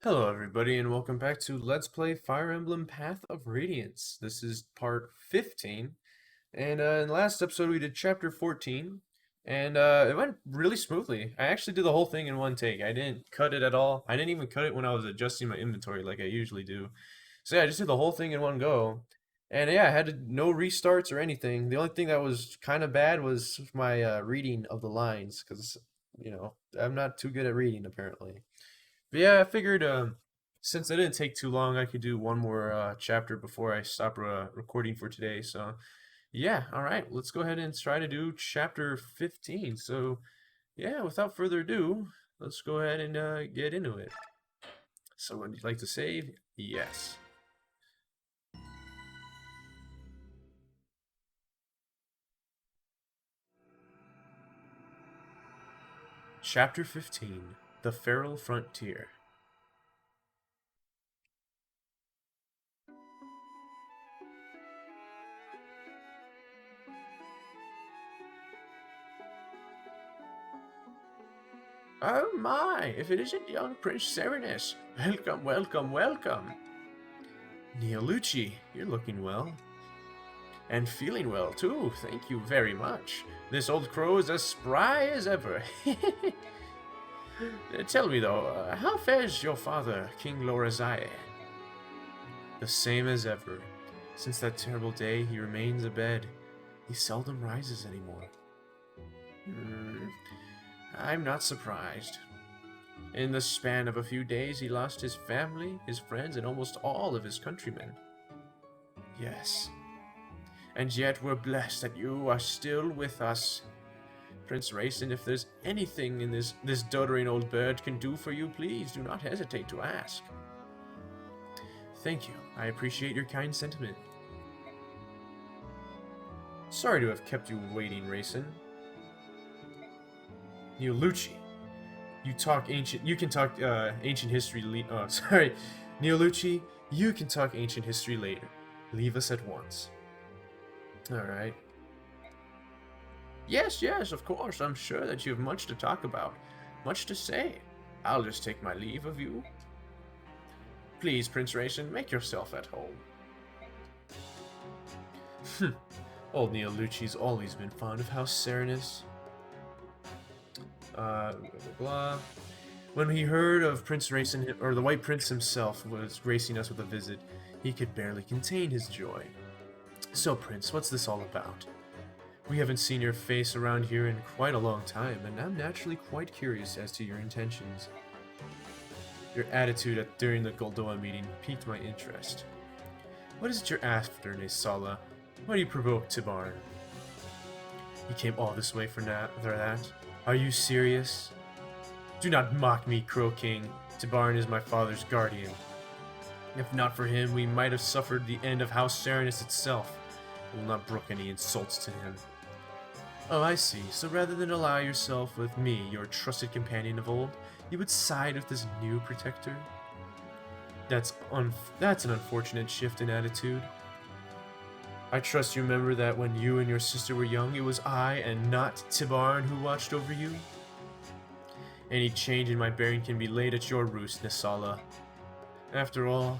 Hello everybody and welcome back to Let's Play Fire Emblem Path of Radiance. This is part 15, and in the last episode we did chapter 14, and it went really smoothly. I actually did the whole thing in one take. I didn't cut it at all. I didn't even cut it when I was adjusting my inventory like I usually do. So yeah, I just did the whole thing in one go. And yeah, I had no restarts or anything. The only thing that was kind of bad was my reading of the lines, because, I'm not too good at reading apparently. But yeah, I figured since it didn't take too long, I could do one more chapter before I stop recording for today. So yeah, all right, let's go ahead and try to do chapter 15. So yeah, without further ado, let's go ahead and get into it. So would you like to save? Yes. Chapter 15, The Feral Frontier. Oh my, if it isn't young Prince Serenus. Welcome, welcome, welcome. Neolucci, you're looking well. And feeling well, too, thank you very much. This old crow is as spry as ever. Tell me, though, how fares your father, King Lorazai? The same as ever. Since that terrible day, he remains abed. He seldom rises anymore. Hmm, I'm not surprised. In the span of a few days, he lost his family, his friends, and almost all of his countrymen. Yes. And yet we're blessed that you are still with us. Prince Racing, if there's anything in this doddering old bird can do for you, please do not hesitate to ask. Thank you. I appreciate your kind sentiment. Sorry to have kept you waiting, Racing. Neolucci, you can talk ancient history. Sorry, Neolucci, you can talk ancient history later. Leave us at once. All right. Yes, yes, of course. I'm sure that you have much to talk about, much to say. I'll just take my leave of you. Please, Prince Racing, make yourself at home. Old Neolucci's always been fond of House Serenus. Blah, blah, blah. When he heard of Prince Racing, or the White Prince himself was gracing us with a visit, he could barely contain his joy. So, Prince, what's this all about? We haven't seen your face around here in quite a long time, and I'm naturally quite curious as to your intentions. Your attitude during the Goldoa meeting piqued my interest. What is it you're after, Nesala? Why do you provoke Tibarn? You came all this way for that? Are you serious? Do not mock me, Crow King. Tibarn is my father's guardian. If not for him, we might have suffered the end of House Serenus itself. I will not brook any insults to him. Oh, I see. So rather than ally yourself with me, your trusted companion of old, you would side with this new protector? That's an unfortunate shift in attitude. I trust you remember that when you and your sister were young, it was I and not Tibarn who watched over you? Any change in my bearing can be laid at your roost, Nesala. After all,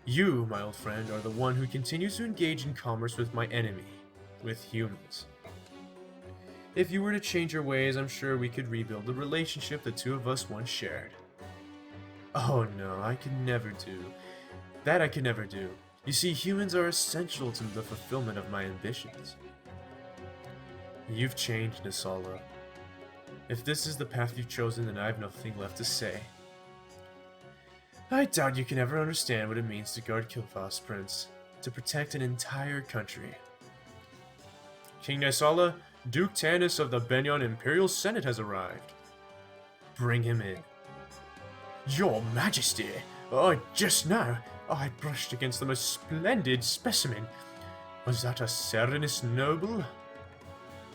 you, my old friend, are the one who continues to engage in commerce with my enemy, with humans. If you were to change your ways, I'm sure we could rebuild the relationship the two of us once shared. Oh no, I could never do. That I could never do. You see, humans are essential to the fulfillment of my ambitions. You've changed, Nisala. If this is the path you've chosen, then I have nothing left to say. I doubt you can ever understand what it means to guard Kilphas, Prince. To protect an entire country. King Nisala, Duke Tanis of the Benyon Imperial Senate has arrived. Bring him in. Your Majesty! Just now, I brushed against the most splendid specimen. Was that a Serenus noble?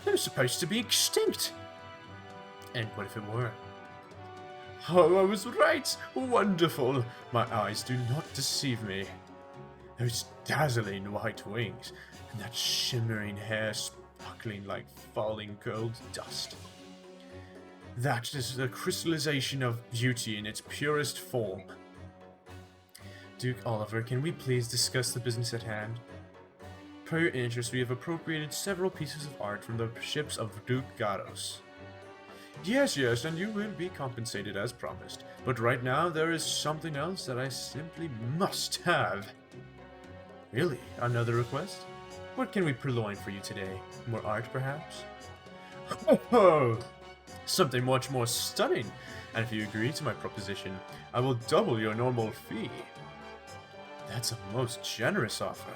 They were supposed to be extinct. And what if it were? Oh, I was right! Wonderful! My eyes do not deceive me. Those dazzling white wings, and that shimmering hair sparkling like falling gold dust. That is the crystallization of beauty in its purest form. Duke Oliver, can we please discuss the business at hand? Per your interest, we have appropriated several pieces of art from the ships of Duke Garos. Yes, and you will be compensated as promised. But right now, there is something else that I simply must have. Really? Another request? What can we purloin for you today? More art, perhaps? Oh, something much more stunning. And if you agree to my proposition, I will double your normal fee. That's a most generous offer.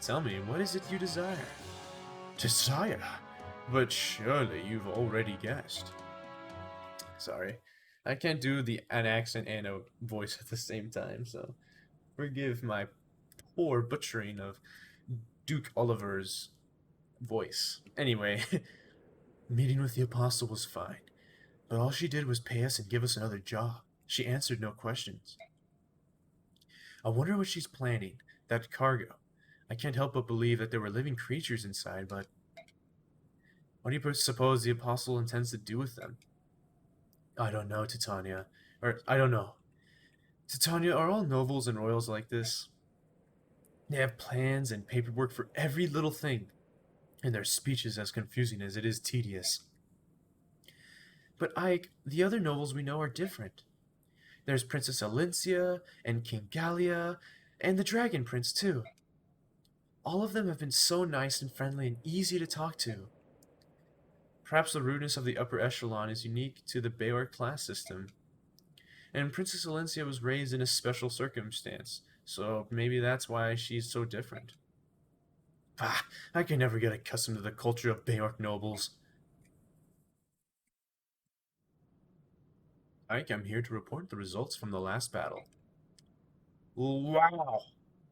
Tell me, what is it you desire? Desire? But surely you've already guessed. Sorry. I can't do an accent and a voice at the same time, so forgive my poor butchering of Duke Oliver's voice. Anyway, meeting with the Apostle was fine, but all she did was pay us and give us another job. She answered no questions. I wonder what she's planning. That cargo. I can't help but believe that there were living creatures inside, but what do you suppose the Apostle intends to do with them? I don't know, Titania. I don't know. Titania, are all nobles and royals like this? They have plans and paperwork for every little thing, and their speech is as confusing as it is tedious. But Ike, the other nobles we know are different. There's Princess Alincia, and King Gallia, and the Dragon Prince, too. All of them have been so nice and friendly and easy to talk to. Perhaps the rudeness of the upper echelon is unique to the Bayor class system. And Princess Alincia was raised in a special circumstance, so maybe that's why she's so different. Bah, I can never get accustomed to the culture of Bayor nobles. Ike, I'm here to report the results from the last battle. Wow.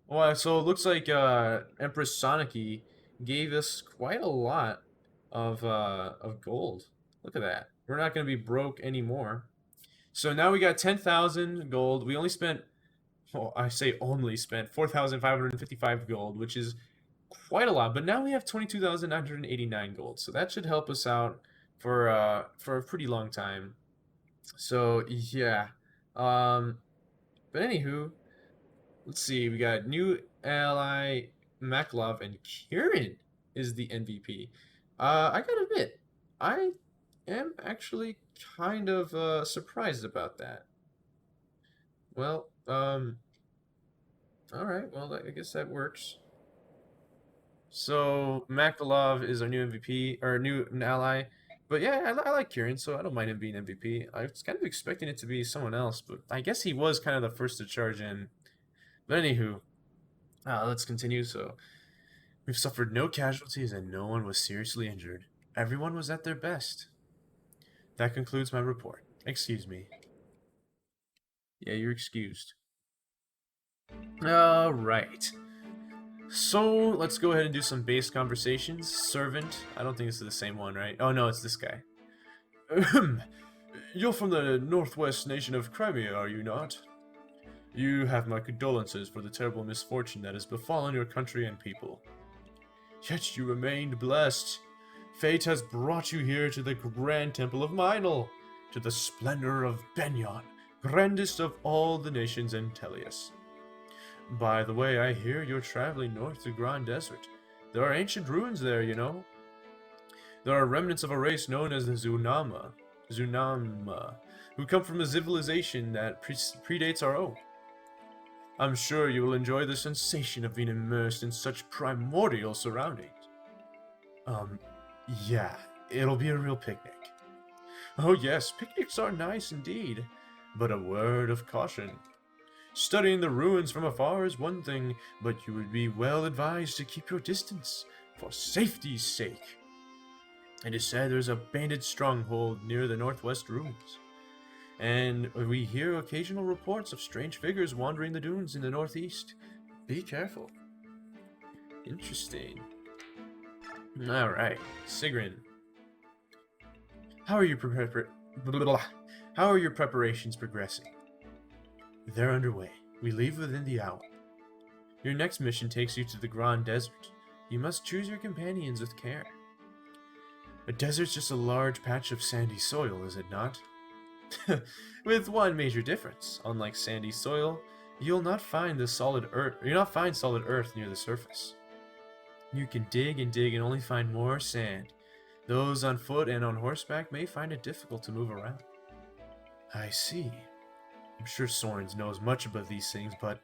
Well, so it looks like Empress Soniki gave us quite a lot of gold. Look at that. We're not going to be broke anymore. So now we got 10,000 gold. We only spent, well, I say only spent 4,555 gold, which is quite a lot. But now we have 22,989 gold. So that should help us out for a pretty long time. So yeah. But anywho, let's see. We got new ally Maklov, and Kieran is the MVP. I gotta admit, I am actually kind of surprised about that. Well, alright, well, I guess that works. So, Makalov is our new MVP, or new ally. But yeah, I like Kieran, so I don't mind him being MVP. I was kind of expecting it to be someone else, but I guess he was kind of the first to charge in. But anywho, let's continue. So, we've suffered no casualties and no one was seriously injured. Everyone was at their best. That concludes my report. Excuse me. Yeah, you're excused. Alright. So, let's go ahead and do some base conversations. Servant. I don't think this is the same one, right? Oh, no, it's this guy. You're from the northwest nation of Crimea, are you not? You have my condolences for the terrible misfortune that has befallen your country and people. Yet you remained blessed. Fate has brought you here to the grand temple of Minel, to the splendor of Benyon, grandest of all the nations in Tellius. By the way, I hear you're traveling north to Grand Desert. There are ancient ruins there, you know. There are remnants of a race known as the Zunama, who come from a civilization that predates our own. I'm sure you will enjoy the sensation of being immersed in such primordial surroundings. Yeah, it'll be a real picnic. Oh yes, picnics are nice indeed, but a word of caution. Studying the ruins from afar is one thing, but you would be well advised to keep your distance, for safety's sake. It is said there's a bandit stronghold near the northwest ruins, and we hear occasional reports of strange figures wandering the dunes in the northeast. Be careful. Interesting. Alright, Sigrun. How are your preparations progressing? They're underway. We leave within the hour. Your next mission takes you to the Grand Desert. You must choose your companions with care. A desert's just a large patch of sandy soil, is it not? With one major difference. Unlike sandy soil, you'll not find solid earth near the surface. You can dig and dig and only find more sand. Those on foot and on horseback may find it difficult to move around. I see. I'm sure Soren knows much about these things, but...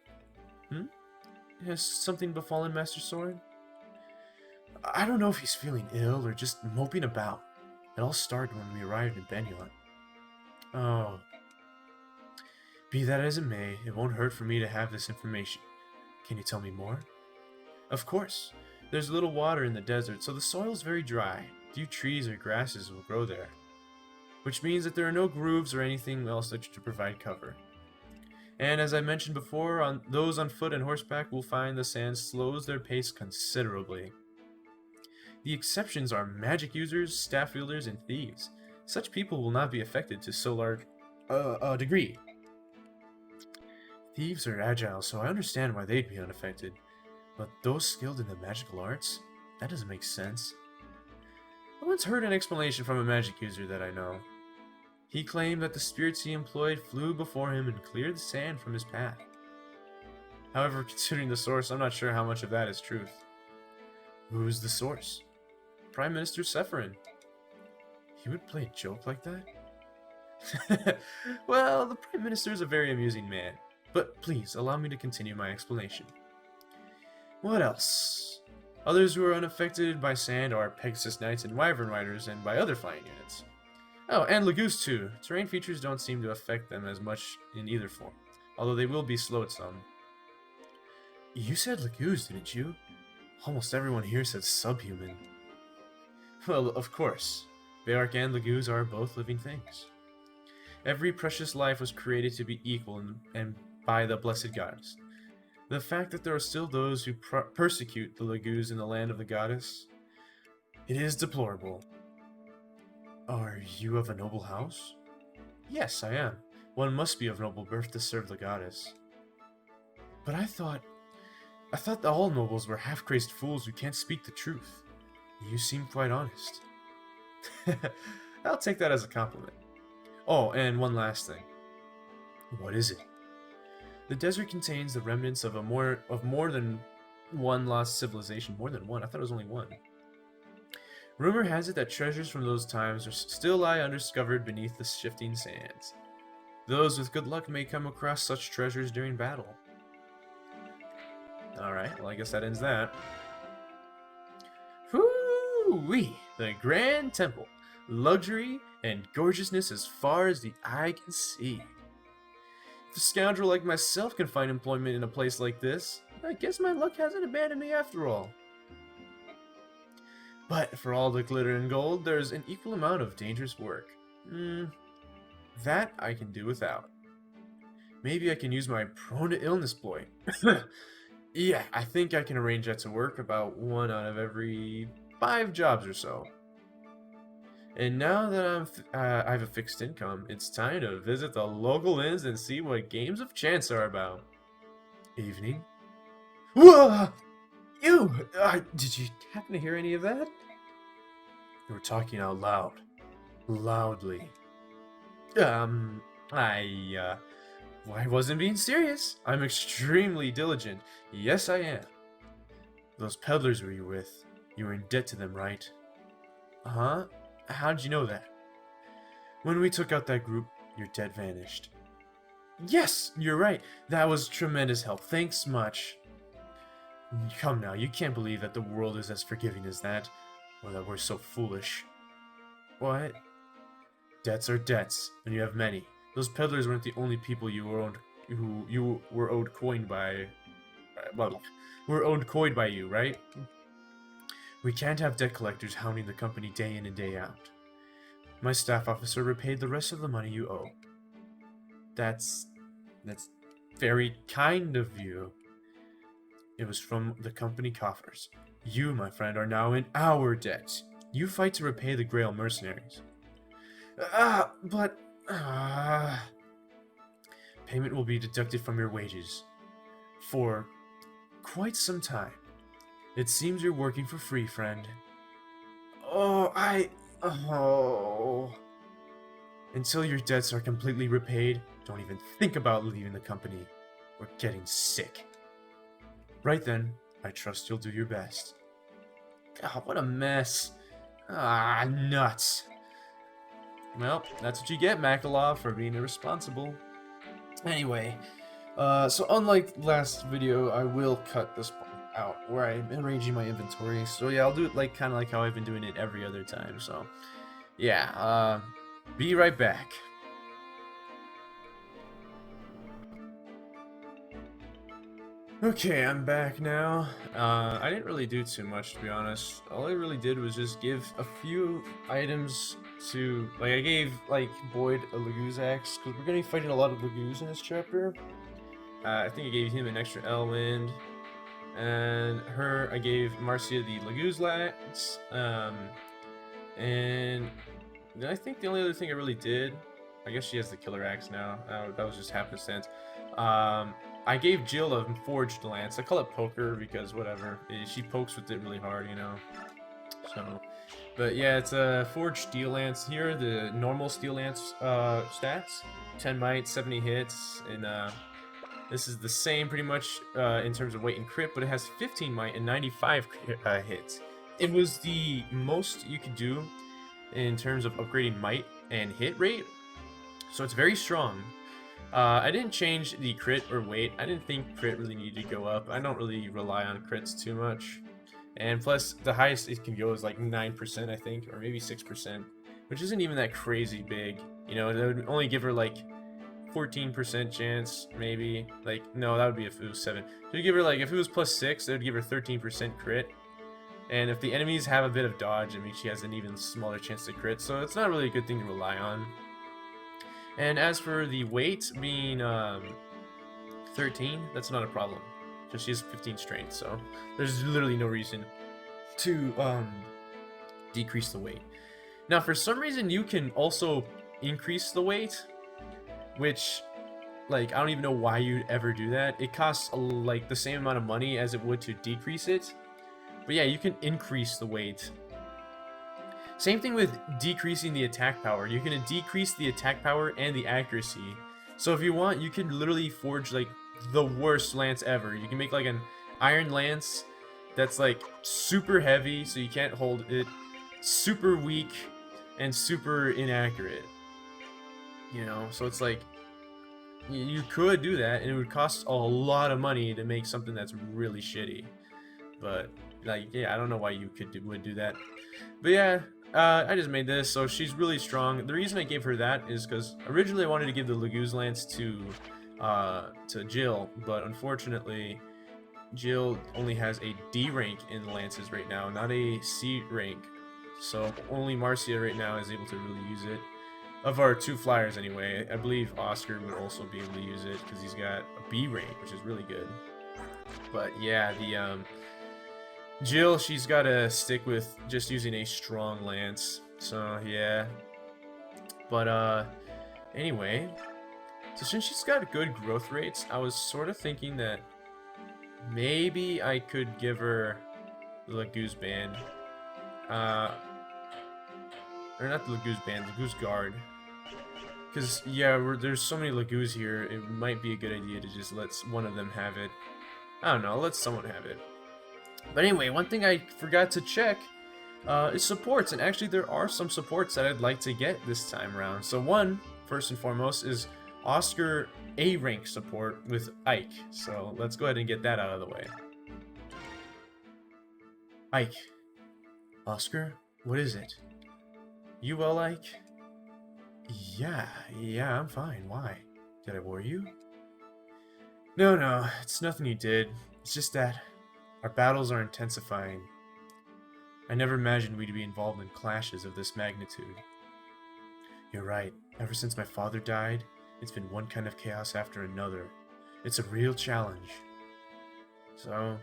Has something befallen Master Soren? I don't know if he's feeling ill or just moping about. It all started when we arrived in Benyon. Oh. Be that as it may, it won't hurt for me to have this information. Can you tell me more? Of course. There's little water in the desert, so the soil's very dry. Few trees or grasses will grow there. Which means that there are no grooves or anything else to provide cover. And as I mentioned before, those on foot and horseback will find the sand slows their pace considerably. The exceptions are magic users, staff wielders, and thieves. Such people will not be affected to so large a degree. Thieves are agile, so I understand why they'd be unaffected. But those skilled in the magical arts? That doesn't make sense. I once heard an explanation from a magic user that I know. He claimed that the spirits he employed flew before him and cleared the sand from his path. However, considering the source, I'm not sure how much of that is truth. Who's the source? Prime Minister Stefan. He would play a joke like that? Well, the Prime Minister is a very amusing man. But please, allow me to continue my explanation. What else? Others who are unaffected by sand are Pegasus Knights and Wyvern Riders, and by other flying units. Oh, and Lagoose too. Terrain features don't seem to affect them as much in either form, although they will be slowed some. You said Lagoose, didn't you? Almost everyone here said subhuman. Well, of course. Bayark and Lagoose are both living things. Every precious life was created to be equal and by the blessed goddess. The fact that there are still those who persecute the Lagoose in the land of the goddess, it is deplorable. Are you of a noble house? Yes, I am. One must be of noble birth to serve the goddess. But I thought that all nobles were half-crazed fools who can't speak the truth. You seem quite honest. I'll take that as a compliment. Oh, and one last thing. What is it? The desert contains the remnants of more than one lost civilization. More than one? I thought it was only one. Rumor has it that treasures from those times still lie undiscovered beneath the shifting sands. Those with good luck may come across such treasures during battle. Alright, well I guess that ends that. Whoo-wee! The Grand Temple. Luxury and gorgeousness as far as the eye can see. If a scoundrel like myself can find employment in a place like this, I guess my luck hasn't abandoned me after all. But for all the glitter and gold, there's an equal amount of dangerous work. That I can do without. Maybe I can use my prone to illness boy. Yeah, I think I can arrange that to work about 1 out of every 5 jobs or so. And now that I have a fixed income, it's time to visit the local inns and see what games of chance are about. Evening. Whoa! Ew! Did you happen to hear any of that? You were talking out loud. Loudly. I wasn't being serious. I'm extremely diligent. Yes, I am. Those peddlers were you with? You were in debt to them, right? Uh-huh. How'd you know that? When we took out that group, your debt vanished. Yes, you're right. That was tremendous help. Thanks much. Come now, you can't believe that the world is as forgiving as that, or that we're so foolish. What? Debts are debts, and you have many. Those peddlers weren't the only people you were owed coin by. Well, were owed coin by you, right? We can't have debt collectors hounding the company day in and day out. My staff officer repaid the rest of the money you owe. That's very kind of you. It was from the company coffers. You, my friend, are now in our debt. You fight to repay the Grail mercenaries. Payment will be deducted from your wages. For quite some time. It seems you're working for free, friend. Oh, Oh. Until your debts are completely repaid, don't even think about leaving the company or getting sick. Right then, I trust you'll do your best. God, what a mess. Ah, nuts. Well, that's what you get, Makalov, for being irresponsible. Anyway, so unlike last video, I will cut this part out where I'm arranging my inventory. So yeah, I'll do it like kind of like how I've been doing it every other time. So yeah, be right back. Okay, I'm back now. I didn't really do too much, to be honest. All I really did was just give a few items to, like, I gave, like, Boyd a Laguz axe, because we're going to be fighting a lot of Laguz in this chapter. I think I gave him an extra Elwind, and I gave Marcia the Laguz lance, and I think the only other thing I really did, I guess she has the killer axe now, that was just happenstance. I gave Jill a forged lance. I call it poker because whatever. She pokes with it really hard, you know. So, but yeah, it's a forged steel lance. Here are the normal steel lance stats: 10 might, 70 hits, and this is the same pretty much in terms of weight and crit, but it has 15 might and 95 hits. It was the most you could do in terms of upgrading might and hit rate, so it's very strong. I didn't change the crit or weight. I didn't think crit really needed to go up. I don't really rely on crits too much. And plus, the highest it can go is like 9%, I think, or maybe 6%, which isn't even that crazy big. You know, that would only give her like 14% chance, maybe. Like, no, that would be if it was 7. So you give her like, if it was plus 6, that would give her 13% crit. And if the enemies have a bit of dodge, I mean, she has an even smaller chance to crit. So it's not really a good thing to rely on. And as for the weight being 13, that's not a problem. Because she has 15 strength, so there's literally no reason to decrease the weight. Now, for some reason, you can also increase the weight, which, like, I don't even know why you'd ever do that. It costs, like, the same amount of money as it would to decrease it. But yeah, you can increase the weight. Same thing with decreasing the attack power. You can decrease the attack power and the accuracy. So if you want, you can literally forge like the worst lance ever. You can make like an iron lance that's like super heavy, so you can't hold it, super weak, and super inaccurate. You know, so it's like you could do that, and it would cost a lot of money to make something that's really shitty. But like, yeah, I don't know why you would do that. But yeah. I just made this, so she's really strong. The reason I gave her that is because originally I wanted to give the Laguz lance to Jill, but unfortunately, Jill only has a D rank in lances right now, not a C rank. So only Marcia right now is able to really use it. Of our 2 flyers, anyway. I believe Oscar would also be able to use it because he's got a B rank, which is really good. But yeah, the Jill, she's got to stick with just using a strong lance. So, yeah. But, anyway. So, since she's got good growth rates, I was sort of thinking that maybe I could give her the Laguz Band. Or not the Laguz Band, the Laguz Guard. Because, yeah, there's so many Laguz here, it might be a good idea to just let one of them have it. I don't know, let someone have it. But anyway, one thing I forgot to check is supports, and actually there are some supports that I'd like to get this time around. So one, first and foremost, is Oscar A rank support with Ike. So let's go ahead and get that out of the way. Ike. Oscar, what is it? You well, Ike? Yeah, I'm fine. Why? Did I worry you? No, it's nothing you did. It's just that our battles are intensifying. I never imagined we'd be involved in clashes of this magnitude. You're right. Ever since my father died, it's been one kind of chaos after another. It's a real challenge. So,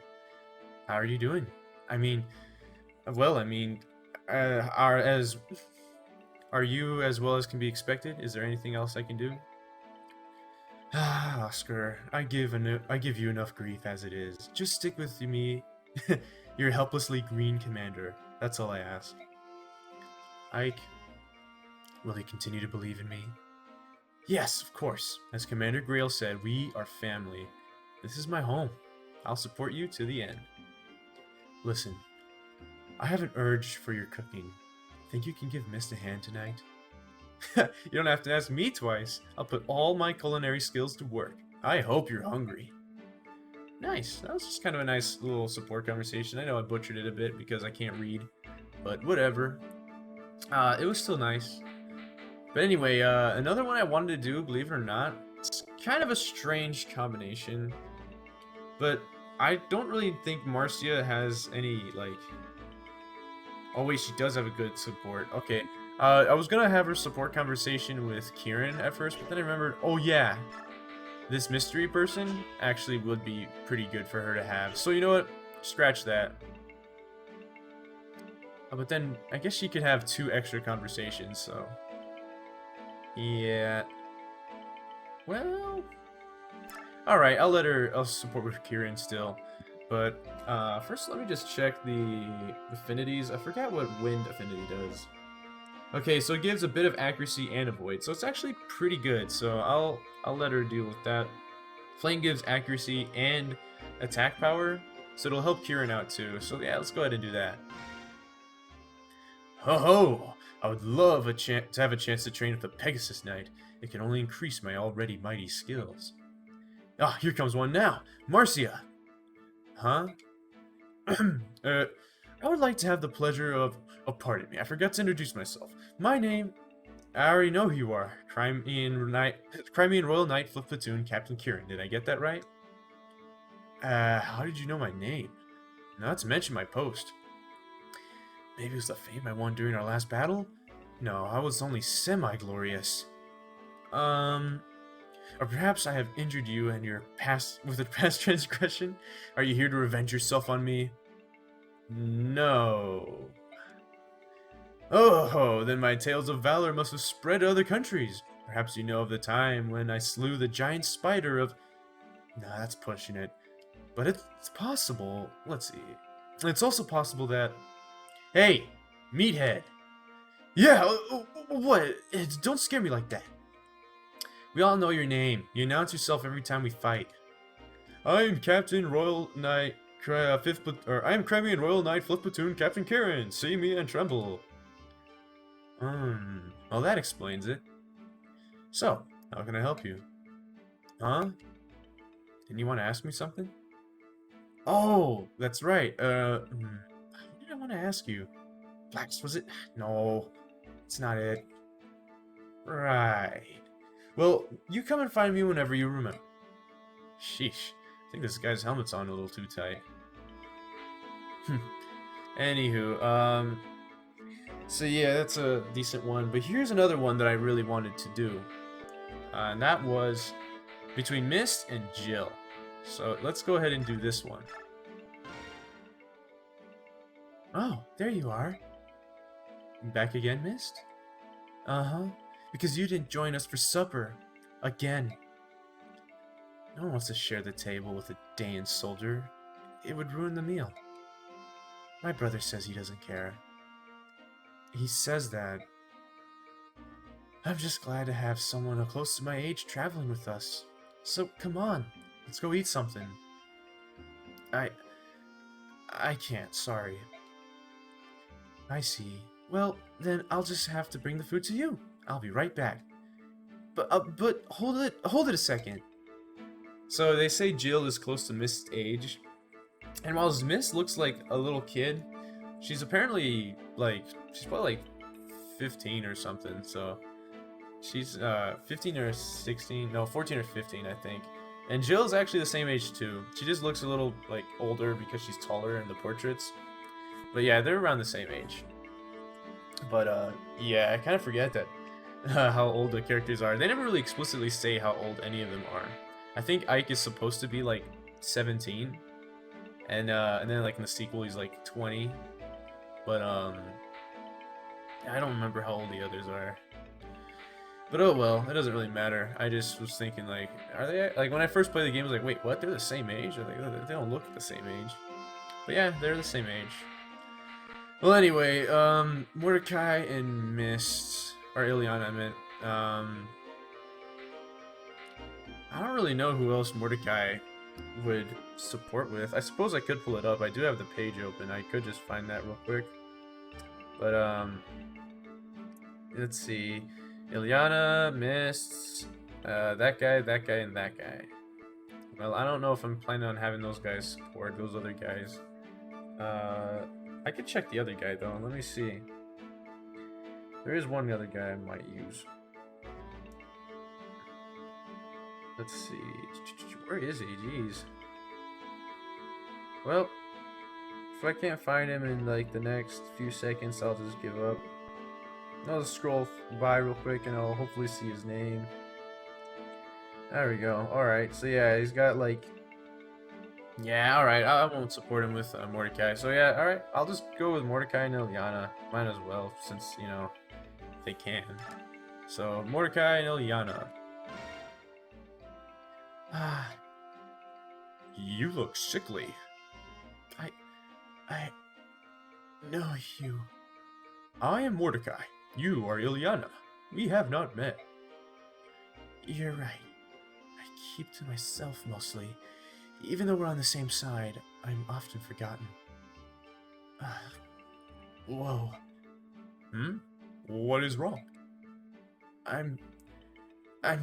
how are you doing? I mean, well, are you as well as can be expected? Is there anything else I can do? Ah, Oscar, I give you enough grief as it is. Just stick with me, your helplessly green commander. That's all I ask. Ike, will he continue to believe in me? Yes, of course. As Commander Grail said, we are family. This is my home. I'll support you to the end. Listen, I have an urge for your cooking. Think you can give Mist a hand tonight? You don't have to ask me twice. I'll put all my culinary skills to work. I hope you're hungry. Nice. That was just kind of a nice little support conversation. I know I butchered it a bit because I can't read, but whatever. It was still nice. But anyway, another one I wanted to do, believe it or not, it's kind of a strange combination, but I don't really think Marcia has any, like... Oh wait, she does have a good support. Okay, I was gonna have her support conversation with Kieran at first, but then I remembered, oh yeah, this mystery person actually would be pretty good for her to have. So you know what? Scratch that. But then, I guess she could have 2 extra conversations, so... Yeah. Well... Alright, I'll support with Kieran still. But, first let me just check the affinities. I forgot what wind affinity does. Okay, so it gives a bit of accuracy and avoid, so it's actually pretty good, so I'll let her deal with that. Flame gives accuracy and attack power, so it'll help Kieran out too. So yeah, let's go ahead and do that. Ho ho! I would love to have a chance to train with the Pegasus Knight. It can only increase my already mighty skills. Ah, here comes one now! Marcia! Huh? I would like to have the pleasure of... Oh, pardon me, I forgot to introduce myself. My name... I already know who you are. Crimean Royal Knight Flip Platoon Captain Kieran. Did I get that right? How did you know my name? Not to mention my post. Maybe it was the fame I won during our last battle? No, I was only semi-glorious. Or perhaps I have injured you and your past with a past transgression? Are you here to revenge yourself on me? No. Oh, then my tales of valor must have spread to other countries. Perhaps you know of the time when I slew the giant spider of... Nah, that's pushing it. But it's possible. Let's see. It's also possible that... Hey, meathead. Yeah, what? Don't scare me like that. We all know your name. You announce yourself every time we fight. I'm Captain Royal Knight, I am Crimean Royal Knight Flip Platoon Captain Kieran. See me and tremble. Well that explains it. So, how can I help you? Huh? Didn't you want to ask me something? Oh, that's right. What did I want to ask you? Blacks, was it? No, it's not it. Right. Well, you come and find me whenever you remember. Sheesh. I think this guy's helmet's on a little too tight. Anywho, so yeah, that's a decent one. But here's another one that I really wanted to do. And that was between Mist and Jill. So let's go ahead and do this one. Oh, there you are. Back again, Mist? Uh-huh. Because you didn't join us for supper. Again. No one wants to share the table with a Daean soldier. It would ruin the meal. My brother says he doesn't care. He says that. I'm just glad to have someone close to my age traveling with us. So, come on. Let's go eat something. I can't, sorry. I see. Well, then I'll just have to bring the food to you. I'll be right back. But hold it a second. So they say Jill is close to Mist's age, and while Mist looks like a little kid, she's apparently she's probably like 15 or something. So she's 15 or 16, no, 14 or 15, I think. And Jill's actually the same age too. She just looks a little like older because she's taller in the portraits. But yeah, they're around the same age. But yeah, I kind of forget that how old the characters are. They never really explicitly say how old any of them are. I think Ike is supposed to be like 17, and then like in the sequel he's like 20. But I don't remember how old the others are. But oh well, it doesn't really matter. I just was thinking like, are they like when I first played the game I was like, wait, what? They're the same age? Or they don't look the same age. But yeah, they're the same age. Well, anyway, Mordecai and Mist, or Ileana, I meant. I don't really know who else Mordecai would support with. I suppose I could pull it up. I do have the page open. I could just find that real quick. But, let's see. Ileana, Mist, that guy, and that guy. Well, I don't know if I'm planning on having those guys support those other guys. I could check the other guy, though. Let me see. There is one other guy I might use. Let's see. Where is he? Jeez. Well, if I can't find him in like the next few seconds, I'll just give up. I'll just scroll by real quick and I'll hopefully see his name. There we go. Alright, so yeah, he's got like... Yeah, alright, I won't support him with Mordecai. So yeah, alright, I'll just go with Mordecai and Ileana. Might as well, since, you know, they can. So, Mordecai and Ileana. You look sickly. I know you. I am Mordecai. You are Ileana. We have not met. You're right. I keep to myself mostly. Even though we're on the same side, I'm often forgotten. Whoa. What is wrong? I'm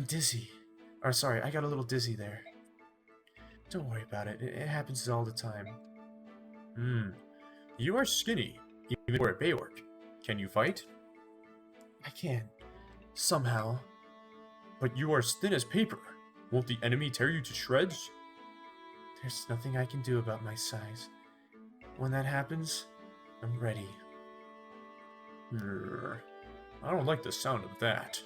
dizzy. Or sorry, I got a little dizzy there. Don't worry about it. It happens all the time. You are skinny, even for a Bayork. Can you fight? I can. Somehow. But you are as thin as paper. Won't the enemy tear you to shreds? There's nothing I can do about my size. When that happens, I'm ready. I don't like the sound of that.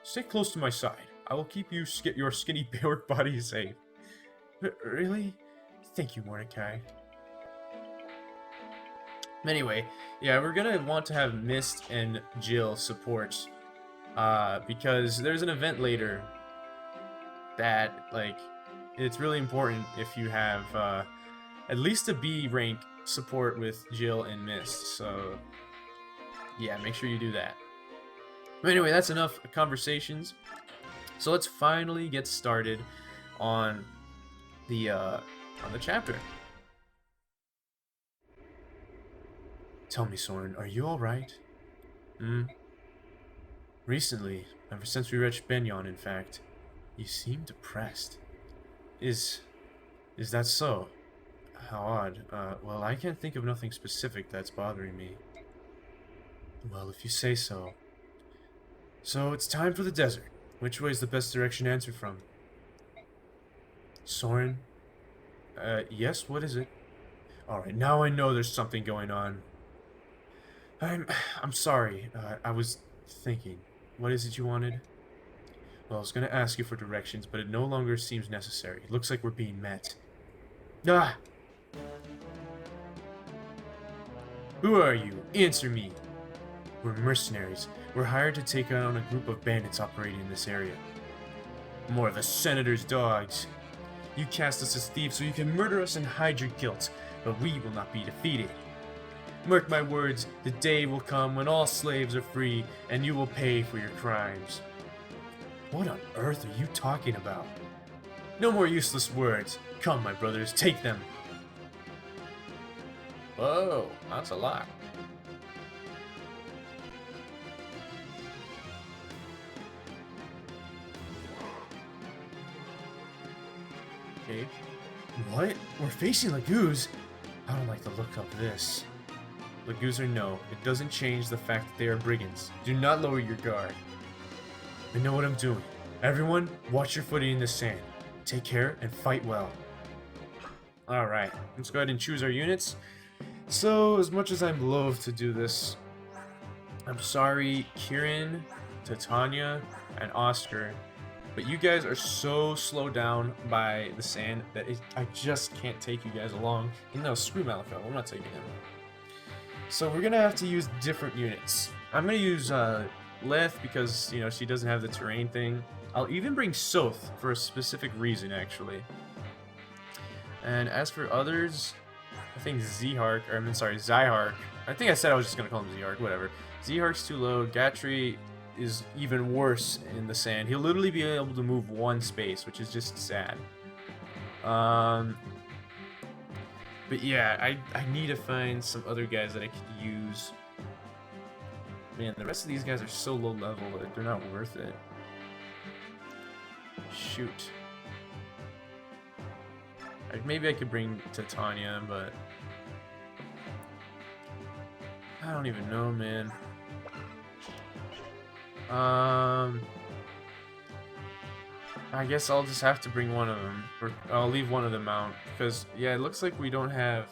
Stay close to my side. I will keep your skinny Bayork body safe. Really? Thank you, Mordecai. Anyway, yeah, we're gonna want to have Mist and Jill support, because there's an event later that, like, it's really important if you have at least a B rank support with Jill and Mist. So, yeah, make sure you do that. But anyway, that's enough conversations. So let's finally get started on the chapter. Tell me, Soren, are you alright? Recently, ever since we reached Benyon, in fact, you seem depressed. Is that so? How odd. Well, I can't think of nothing specific that's bothering me. Well, if you say so. So, it's time for the desert. Which way is the best direction to enter from? Soren? Yes, what is it? Alright, now I know there's something going on. I'm sorry. I was thinking. What is it you wanted? Well, I was gonna ask you for directions, but it no longer seems necessary. It looks like we're being met. Ah! Who are you? Answer me! We're mercenaries. We're hired to take on a group of bandits operating in this area. More of the Senator's dogs. You cast us as thieves so you can murder us and hide your guilt, but we will not be defeated. Mark my words, the day will come when all slaves are free, and you will pay for your crimes. What on earth are you talking about? No more useless words. Come, my brothers, take them. Whoa, that's a lot. Okay. What? We're facing Laguz? I don't like the look of this. Laguz or no, it doesn't change the fact that they are brigands. Do not lower your guard. I know what I'm doing. Everyone, watch your footing in the sand. Take care and fight well. Alright, let's go ahead and choose our units. So, as much as I'm loath to do this, I'm sorry, Kieran, Titania, and Oscar, but you guys are so slowed down by the sand that I just can't take you guys along. No, screw Malifaux, I'm not taking him. So we're gonna have to use different units. I'm gonna use Lethe because, you know, she doesn't have the terrain thing. I'll even bring Sothe for a specific reason, actually. And as for others, I think Zyhark I think I said I was just gonna call him Z-Hark, whatever. Z-Hark's too low. Gatry is even worse in the sand. He'll literally be able to move one space, which is just sad. But yeah, I need to find some other guys that I could use. Man, the rest of these guys are so low level that they're not worth it. Shoot. Maybe I could bring Titania, but I don't even know, man. I guess I'll just have to bring one of them, or I'll leave one of them out, because yeah, it looks like we don't have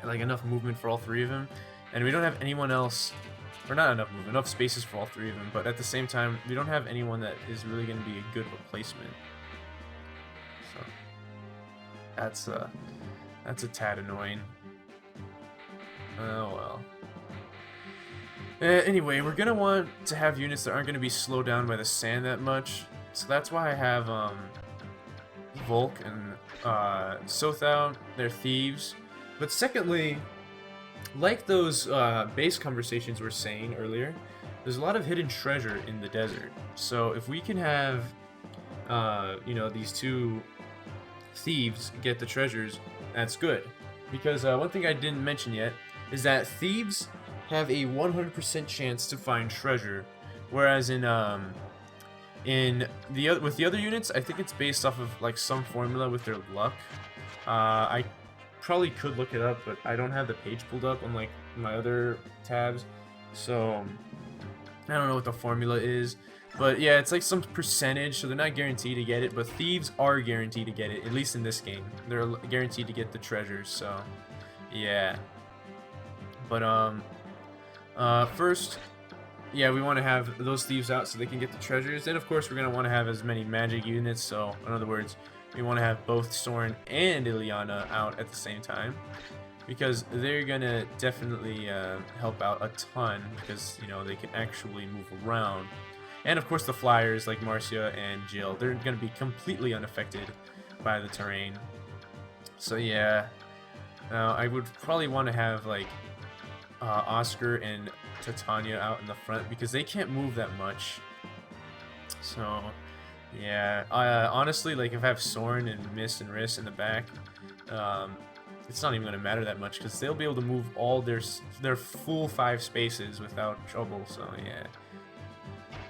like enough movement for all three of them, and we don't have anyone else, or not enough movement, enough spaces for all three of them. But at the same time, we don't have anyone that is really going to be a good replacement. So that's a tad annoying. Oh well. Anyway, we're gonna want to have units that aren't gonna be slowed down by the sand that much. So that's why I have Volke and Sothe out. They're thieves. But secondly, like those base conversations we were saying earlier, there's a lot of hidden treasure in the desert. So if we can have, you know, these two thieves get the treasures, that's good. Because one thing I didn't mention yet is that thieves have a 100% chance to find treasure, whereas with the other units, I think it's based off of like some formula with their luck. I probably could look it up, but I don't have the page pulled up on like my other tabs, so I don't know what the formula is. But yeah, it's like some percentage, so they're not guaranteed to get it, but thieves are guaranteed to get it, at least in this game. They're guaranteed to get the treasures, so yeah. But first, yeah, we want to have those thieves out so they can get the treasures. Then, of course, we're going to want to have as many magic units. So, in other words, we want to have both Soren and Ileana out at the same time, because they're going to definitely help out a ton, because, you know, they can actually move around. And, of course, the flyers like Marcia and Jill, they're going to be completely unaffected by the terrain. So, yeah. Now, I would probably want to have, like, Oscar and Titania out in the front, because they can't move that much. So yeah, honestly, like if I have Soren and Mist and Riss in the back, it's not even going to matter that much, because they'll be able to move all their full 5 spaces without trouble. So yeah,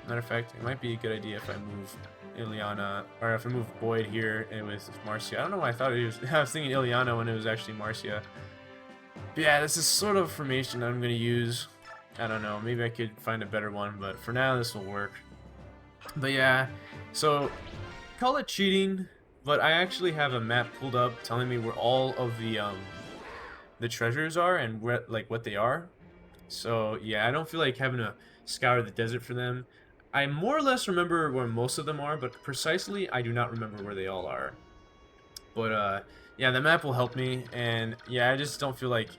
matter of fact, it might be a good idea if I move Ileana, or if I move Boyd here and with Marcia. I don't know why I thought it was I was thinking Ileana when it was actually Marcia. But yeah, this is sort of formation that I'm going to use. I don't know, maybe I could find a better one, but for now this will work. But yeah, so call it cheating, but I actually have a map pulled up telling me where all of the treasures are and where, like, what they are. So yeah, I don't feel like having to scour the desert for them. I more or less remember where most of them are, but precisely I do not remember where they all are. But yeah, the map will help me, and yeah, I just don't feel like,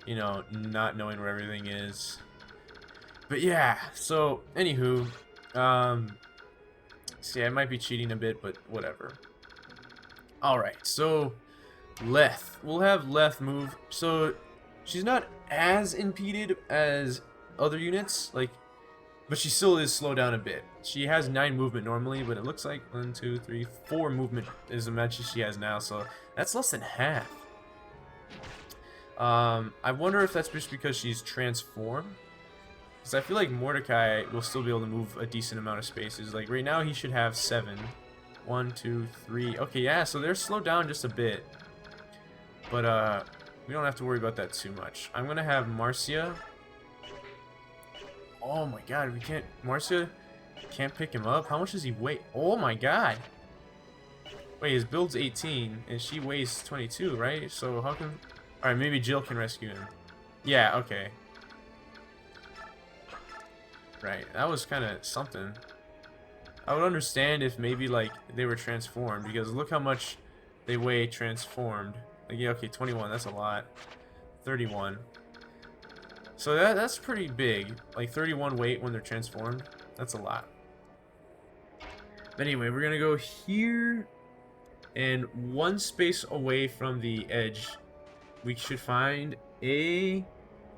you know, not knowing where everything is. But yeah, so anywho, see, I might be cheating a bit, but whatever. Alright, so Lethe. We'll have Lethe move. So she's not as impeded as other units, like, but she still is slowed down a bit. She has 9 movement normally, but it looks like 1, 2, 3, 4 movement is the match she has now, so that's less than half. I wonder if that's just because she's transformed, because I feel like Mordecai will still be able to move a decent amount of spaces. Like right now he should have 7. 1, 2, 3. Okay, yeah, so they're slowed down just a bit, but we don't have to worry about that too much. I'm gonna have Marcia. Oh my god, we can't... Marcia can't pick him up? How much does he weigh? Oh my god! Wait, his build's 18, and she weighs 22, right? So how can... Alright, maybe Jill can rescue him. Yeah, okay. Right, that was kind of something. I would understand if maybe, like, they were transformed, because look how much they weigh transformed. Like, yeah, okay, 21, that's a lot. 31. So that's pretty big. Like 31 weight when they're transformed. That's a lot. But anyway, we're gonna go here, and 1 space away from the edge, we should find a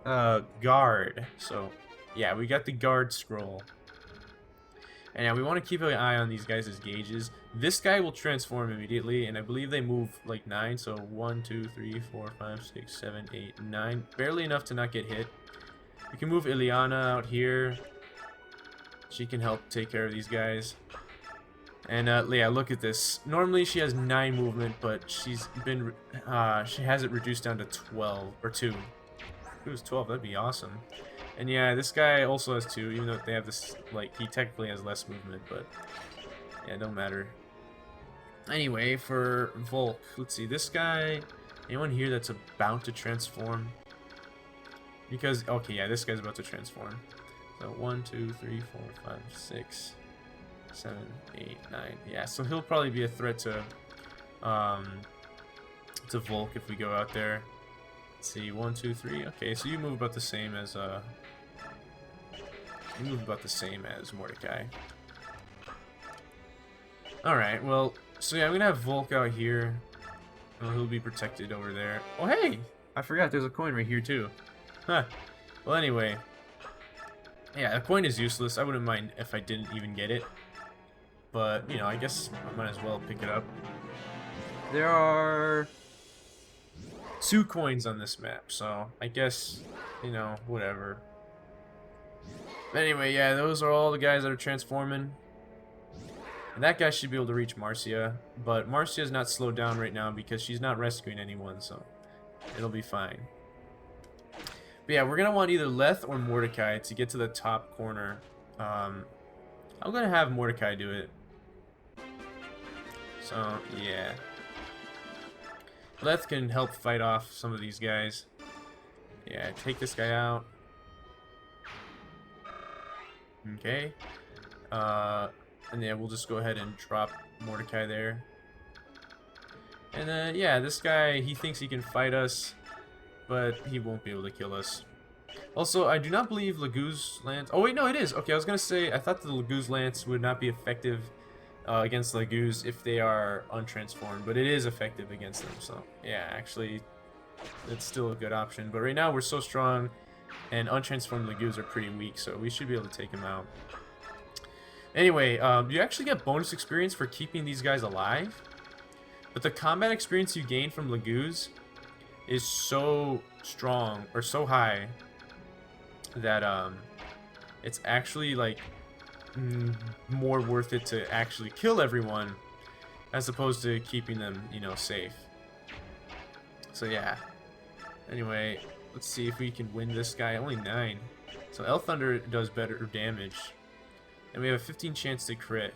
guard. So, yeah, we got the guard scroll. And yeah, we want to keep an eye on these guys' gauges. This guy will transform immediately, and I believe they move like 9. So 1, 2, 3, 4, 5, 6, 7, 8, 9. Barely enough to not get hit. We can move Ileana out here. She can help take care of these guys. And yeah, look at this. Normally she has 9 movement, but she's been she has it reduced down to 12 or 2. If it was 12, that'd be awesome. And yeah, this guy also has 2, even though they have this, like, he technically has less movement, but yeah, it don't matter. Anyway, for Volk, let's see, this guy, anyone here that's about to transform? Because, okay, yeah, this guy's about to transform. So 1, 2, 3, 4, 5, 6, 7, 8, 9. Yeah, so he'll probably be a threat to Volk if we go out there. Let's see, 1, 2, 3. Okay, so you move about the same as Mordecai. Alright, well, so yeah, I'm gonna have Volk out here. Oh, he'll be protected over there. Oh, hey! I forgot there's a coin right here, too. Huh. Well, anyway. Yeah, a coin is useless. I wouldn't mind if I didn't even get it. But, you know, I guess I might as well pick it up. There are 2 coins on this map, so I guess, you know, whatever. But anyway, yeah, those are all the guys that are transforming. And that guy should be able to reach Marcia, but Marcia's not slowed down right now because she's not rescuing anyone, so it'll be fine. But yeah, we're going to want either Lethe or Mordecai to get to the top corner. I'm going to have Mordecai do it. So, yeah. Lethe can help fight off some of these guys. Yeah, take this guy out. Okay. And yeah, we'll just go ahead and drop Mordecai there. And then, yeah, this guy, he thinks he can fight us, but he won't be able to kill us. Also, I do not believe Laguz Lance... Oh, wait, no, it is. Okay, I was going to say, I thought the Laguz Lance would not be effective against Laguz if they are untransformed, but it is effective against them. So, yeah, actually, it's still a good option. But right now, we're so strong, and untransformed Laguz are pretty weak, so we should be able to take him out. Anyway, you actually get bonus experience for keeping these guys alive, but the combat experience you gain from Laguz is so strong, or so high, that it's actually, like, more worth it to actually kill everyone as opposed to keeping them, you know, safe. So yeah. Anyway, let's see if we can win this guy. Only 9. So El Thunder does better damage. And we have a 15 chance to crit.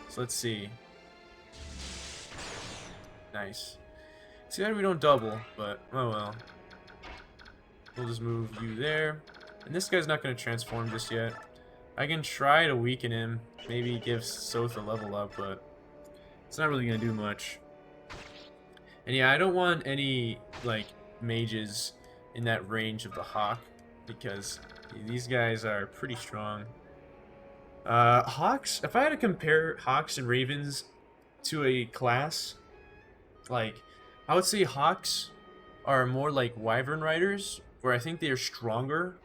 So let's see. Nice. See that we don't double, but oh well. We'll just move you there. And this guy's not going to transform just yet. I can try to weaken him. Maybe give Sothe a level up, but it's not really going to do much. And yeah, I don't want any, like, mages in that range of the Hawk, because these guys are pretty strong. Hawks, if I had to compare Hawks and Ravens to a class, like, I would say Hawks are more like Wyvern Riders, where I think they are stronger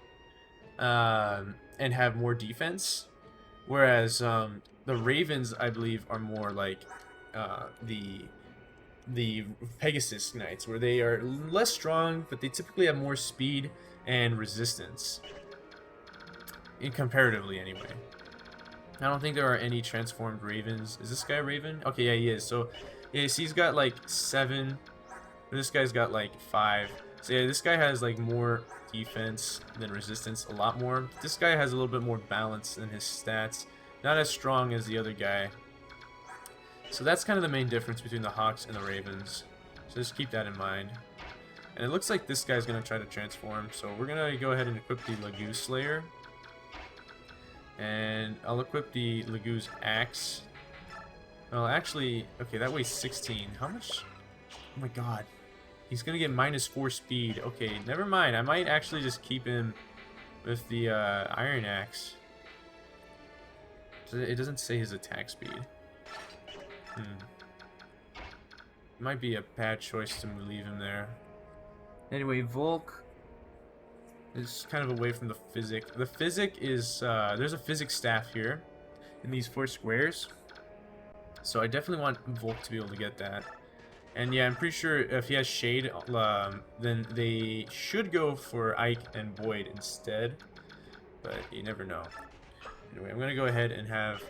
and have more defense, whereas the Ravens, I believe, are more like the Pegasus Knights, where they are less strong, but they typically have more speed and resistance, comparatively anyway. I don't think there are any transformed Ravens. Is this guy a Raven? Okay, yeah, he is. So, yeah, so he's got like 7. This guy's got like 5. So yeah, this guy has like more defense than resistance, a lot more. This guy has a little bit more balance in his stats. Not as strong as the other guy. So that's kind of the main difference between the Hawks and the Ravens. So just keep that in mind. And it looks like this guy's going to try to transform. So we're going to go ahead and equip the Laguz Slayer. And I'll equip the Laguz Axe. Well, actually, okay, that weighs 16. How much? Oh my god. He's going to get -4 speed. Okay, never mind. I might actually just keep him with the Iron Axe. It doesn't say his attack speed. Might be a bad choice to leave him there. Anyway, Volk. is kind of away from the physic. The physic is, there's a physic staff here in these 4 squares. So I definitely want Volk to be able to get that. And yeah, I'm pretty sure if he has Shade, then they should go for Ike and Boyd instead. But you never know. Anyway, I'm going to go ahead and have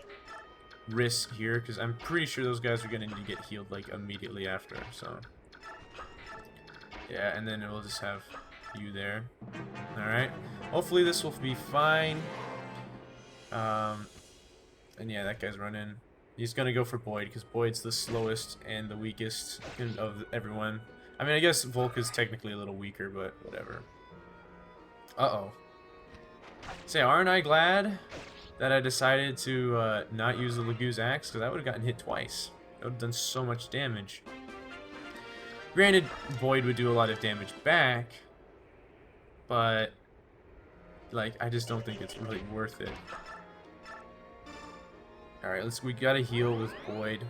Riss here, because I'm pretty sure those guys are going to need to get healed like immediately after. So yeah, and then we'll just have you there. Alright. Hopefully this will be fine. And yeah, that guy's running. He's gonna go for Boyd, because Boyd's the slowest and the weakest of everyone. I mean, I guess Volk is technically a little weaker, but whatever. Uh-oh. Say, aren't I glad that I decided to not use the Lagoo's axe? Because I would have gotten hit twice. That would have done so much damage. Granted, Boyd would do a lot of damage back, but like, I just don't think it's really worth it. Alright, we gotta heal with Boyd.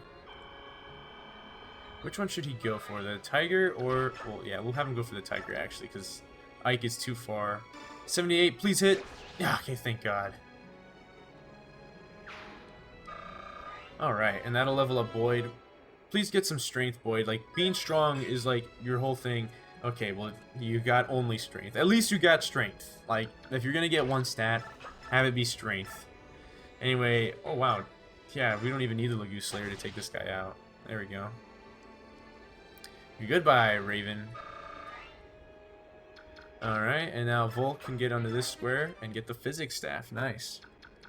Which one should he go for? The Tiger or... Well, yeah, we'll have him go for the Tiger, actually, because Ike is too far. 78, please hit! Yeah, okay, thank God. Alright, and that'll level up Boyd. Please get some strength, Boyd. Like, being strong is, like, your whole thing. Okay, well, you got only strength. At least you got strength. Like, if you're gonna get one stat, have it be strength. Anyway, oh, wow. Yeah, we don't even need the Lagoo Slayer to take this guy out. There we go. Goodbye, Raven. Alright, and now Volk can get onto this square and get the physics staff. Nice.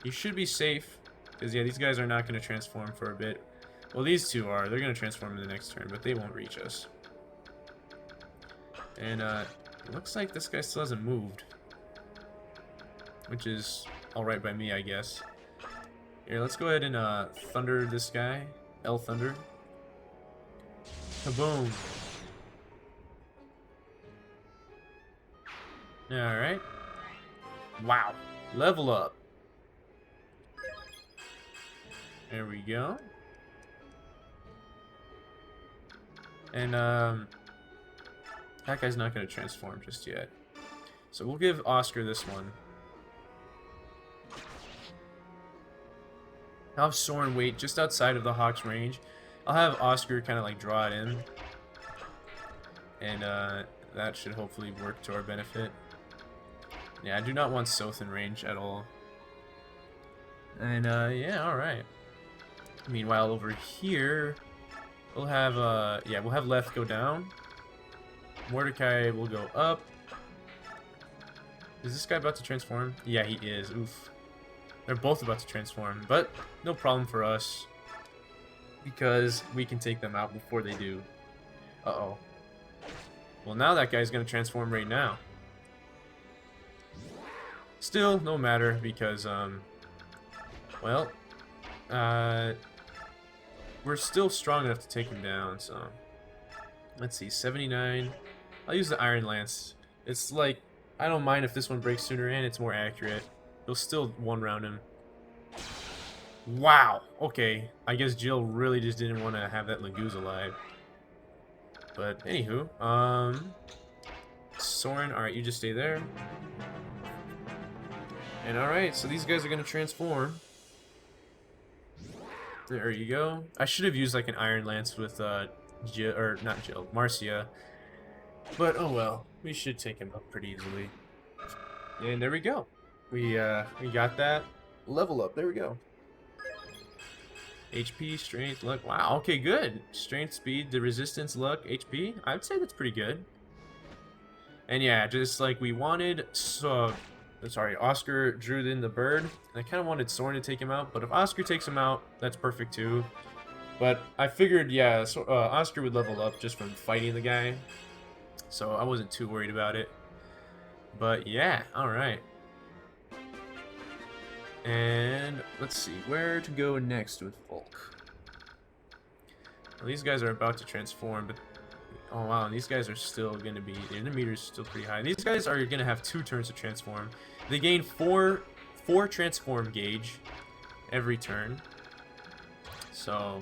He should be safe, because yeah, these guys are not going to transform for a bit. Well, these two are. They're going to transform in the next turn, but they won't reach us. And it looks like this guy still hasn't moved, which is alright by me, I guess. Here, let's go ahead and thunder this guy. L Thunder. Kaboom. Alright. Wow. Level up. There we go. And that guy's not going to transform just yet. So we'll give Oscar this one. I'll have Soren wait just outside of the Hawk's range. I'll have Oscar kind of like draw it in. And that should hopefully work to our benefit. Yeah, I do not want Sothe in range at all. And yeah, alright. Meanwhile, over here, we'll have, yeah, we'll have Lethe go down. Mordecai will go up. Is this guy about to transform? Yeah, he is. Oof. They're both about to transform, but no problem for us, because we can take them out before they do. Uh-oh. Well, now that guy's going to transform right now. Still, no matter, because, well, we're still strong enough to take him down, so... Let's see, 79. I'll use the Iron Lance. It's like, I don't mind if this one breaks sooner, and it's more accurate. You'll still one-round him. Wow! Okay, I guess Jill really just didn't want to have that Lagoo's alive. But, anywho, Soren, alright, you just stay there. And alright, so these guys are going to transform. There you go. I should have used like an Iron Lance with, Jill, or not Jill, Marcia. But, oh well, we should take him up pretty easily. And there we go. We got that level up. There we go. HP, strength, luck. Wow, okay, good. Strength, speed, the resistance, luck, HP. I would say that's pretty good. And yeah, just like we wanted, so... Sorry, Oscar drew in the bird. I kind of wanted Soren to take him out, but if Oscar takes him out, that's perfect too. But I figured, yeah, so, Oscar would level up just from fighting the guy. So I wasn't too worried about it. But yeah, alright. And let's see, where to go next with Volk. Well, these guys are about to transform, but... Oh wow, and these guys are still going to be... The meter's still pretty high. These guys are going to have 2 turns to transform. They gain 4 transform gauge every turn. So,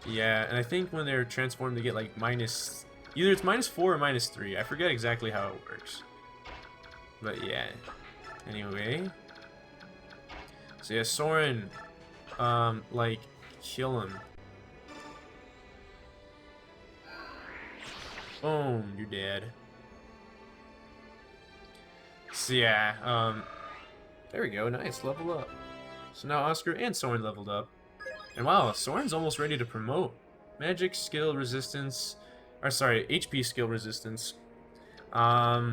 yeah, and I think when they're transformed they get like minus... Either it's -4 or -3. I forget exactly how it works. But yeah. Anyway. So yeah, Soren, like, kill him. Boom, you're dead. So yeah, there we go, nice, level up. So now Oscar and Soren leveled up. And wow, Soren's almost ready to promote. Magic skill resistance, or sorry, HP skill resistance. I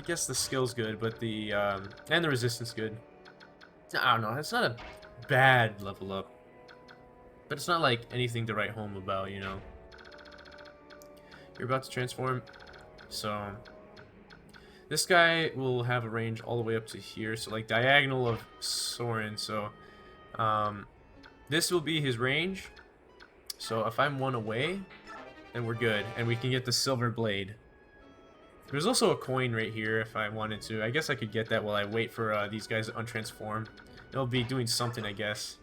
guess the skill's good, but the, and the resistance good. I don't know, it's not a bad level up. But it's not like anything to write home about, you know. You're about to transform, so this guy will have a range all the way up to here, so like diagonal of Soren, so this will be his range. So if I'm one away, then we're good, and we can get the silver blade. There's also a coin right here if I wanted to. I guess I could get that while I wait for these guys to untransform. It'll be doing something, I guess.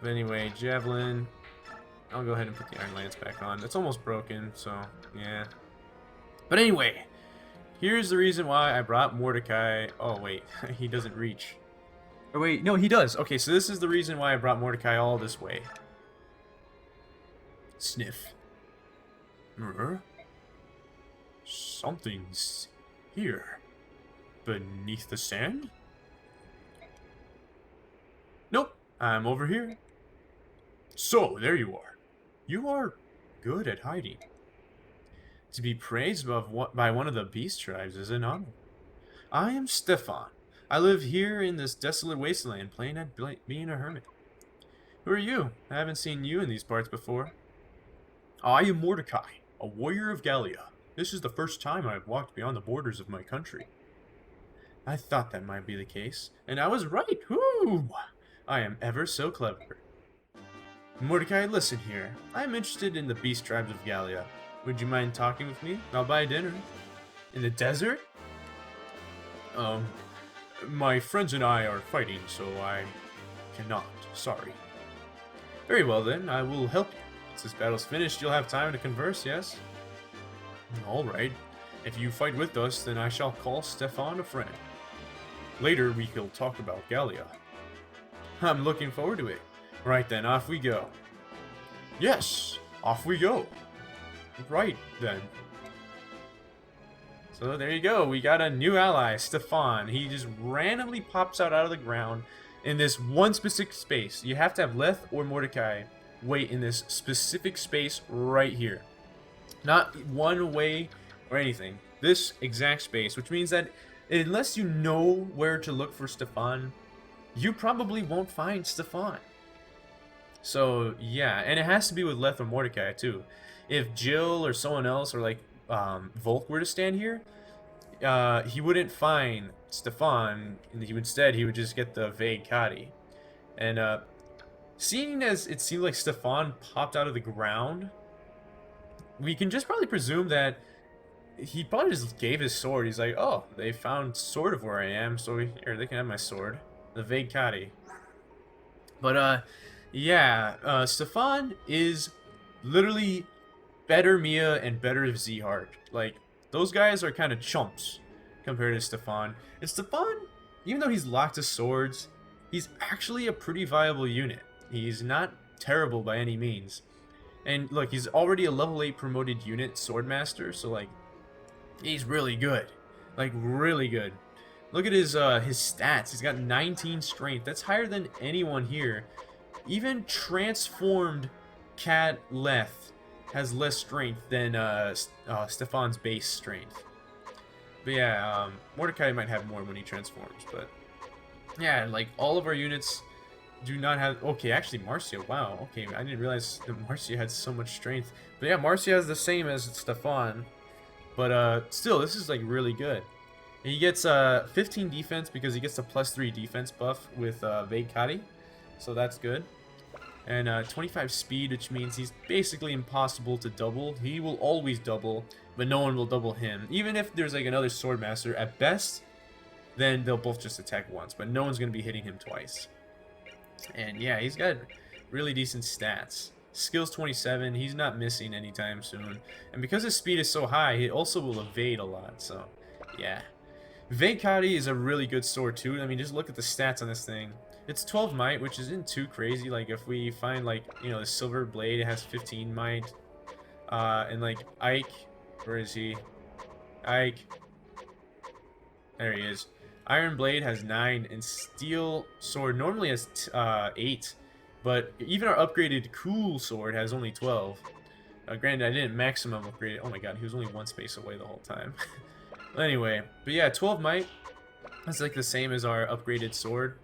But anyway, javelin. I'll go ahead and put the Iron Lance back on. It's almost broken, so yeah. But anyway, here's the reason why I brought Mordecai. Oh wait, he doesn't reach. Oh wait, no, he does. Okay, so this is the reason why I brought Mordecai all this way. Sniff. Something's here. Beneath the sand? Nope, I'm over here. So, there you are. You are good at hiding. To be praised by one of the beast tribes is an honor. I am Stefan. I live here in this desolate wasteland, playing at being a hermit. Who are you? I haven't seen you in these parts before. I am Mordecai, a warrior of Gallia. This is the first time I have walked beyond the borders of my country. I thought that might be the case, and I was right. Whoo! I am ever so clever. Mordecai, listen here. I am interested in the beast tribes of Gallia. Would you mind talking with me? I'll buy dinner. In the desert? My friends and I are fighting, so I cannot. Sorry. Very well then, I will help you. Once this battle's finished, you'll have time to converse, yes? Alright. If you fight with us, then I shall call Stefan a friend. Later, we will talk about Gallia. I'm looking forward to it. Right then, off we go. Yes, off we go. Right then. So there you go, we got a new ally, Stefan. He just randomly pops out of the ground in this one specific space. You have to have Lethe or Mordecai wait in this specific space right here. Not one way or anything. This exact space, which means that unless you know where to look for Stefan, you probably won't find Stefan. So yeah, and it has to be with Lethe or Mordecai too. If Jill or someone else or like Volke were to stand here, he wouldn't find Stefan. Instead, he would just get the vague Kadi. And seeing as it seemed like Stefan popped out of the ground, we can just probably presume that he probably just gave his sword. He's like, oh, they found sort of where I am, so here, they can have my sword. The vague Kadi. But yeah, Stefan is literally better Mia and better Zhart. Like, those guys are kind of chumps compared to Stefan. And Stefan, even though he's locked to swords, he's actually a pretty viable unit. He's not terrible by any means. And look, he's already a level 8 promoted unit swordmaster, so like, he's really good. Like, really good. Look at his stats. He's got 19 strength. That's higher than anyone here. Even transformed Cat Lethe has less strength than Stefan's base strength. But yeah, Mordecai might have more when he transforms. But yeah, like all of our units do not have. Okay, actually Marcia. Wow. Okay, I didn't realize that Marcia had so much strength. But yeah, Marcia has the same as Stefan. But still, this is like really good. And he gets 15 defense because he gets the +3 defense buff with Vague Kadi. So that's good. And 25 speed, which means he's basically impossible to double. He will always double, but no one will double him. Even if there's like another swordmaster, at best, then they'll both just attack once. But no one's going to be hitting him twice. And yeah, he's got really decent stats. Skills 27, he's not missing anytime soon. And because his speed is so high, he also will evade a lot. So yeah, Veikari is a really good sword too. I mean, just look at the stats on this thing. It's 12 might, which isn't too crazy. Like, if we find, like, you know, the silver blade, it has 15 might. And, like, Ike, where is he? Ike. There he is. Iron Blade has 9, and Steel Sword normally has 8. But even our upgraded Cool Sword has only 12. Granted, I didn't maximum upgrade it. Oh my god, he was only one space away the whole time. Anyway, but yeah, 12 might. That's like the same as our upgraded sword.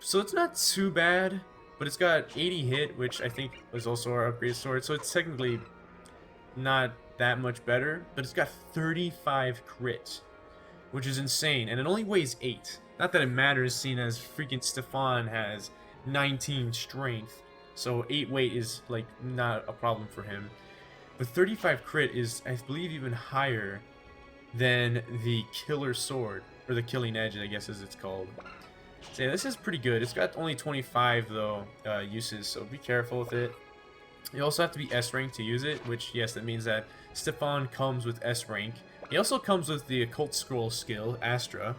So it's not too bad, but it's got 80 hit, which I think was also our upgraded sword. So it's technically not that much better, but it's got 35 crit, which is insane, and it only weighs 8. Not that it matters, seeing as freaking Stefan has 19 strength, so 8 weight is like not a problem for him. But 35 crit is, I believe, even higher than the killer sword, or the killing edge, I guess as it's called. So yeah, this is pretty good. It's got only 25 though uses, so be careful with it. You also have to be S rank to use it, which, yes, that means that Stefan comes with S rank. He also comes with the occult scroll skill, Astra.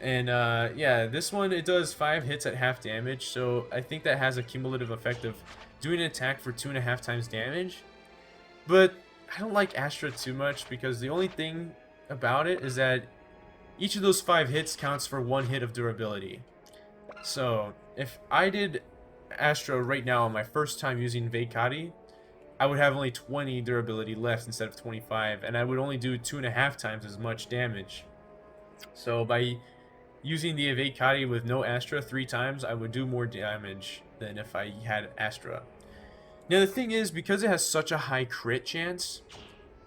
And yeah, this one, it does 5 hits at half damage, so I think that has a cumulative effect of doing an attack for 2.5 times damage. But I don't like Astra too much, because the only thing about it is that each of those 5 hits counts for 1 hit of durability. So if I did Astra right now on my first time using Veikari, I would have only 20 durability left instead of 25, and I would only do 2.5 times as much damage. So by using the Veikari with no Astra 3 times, I would do more damage than if I had Astra. Now the thing is, because it has such a high crit chance,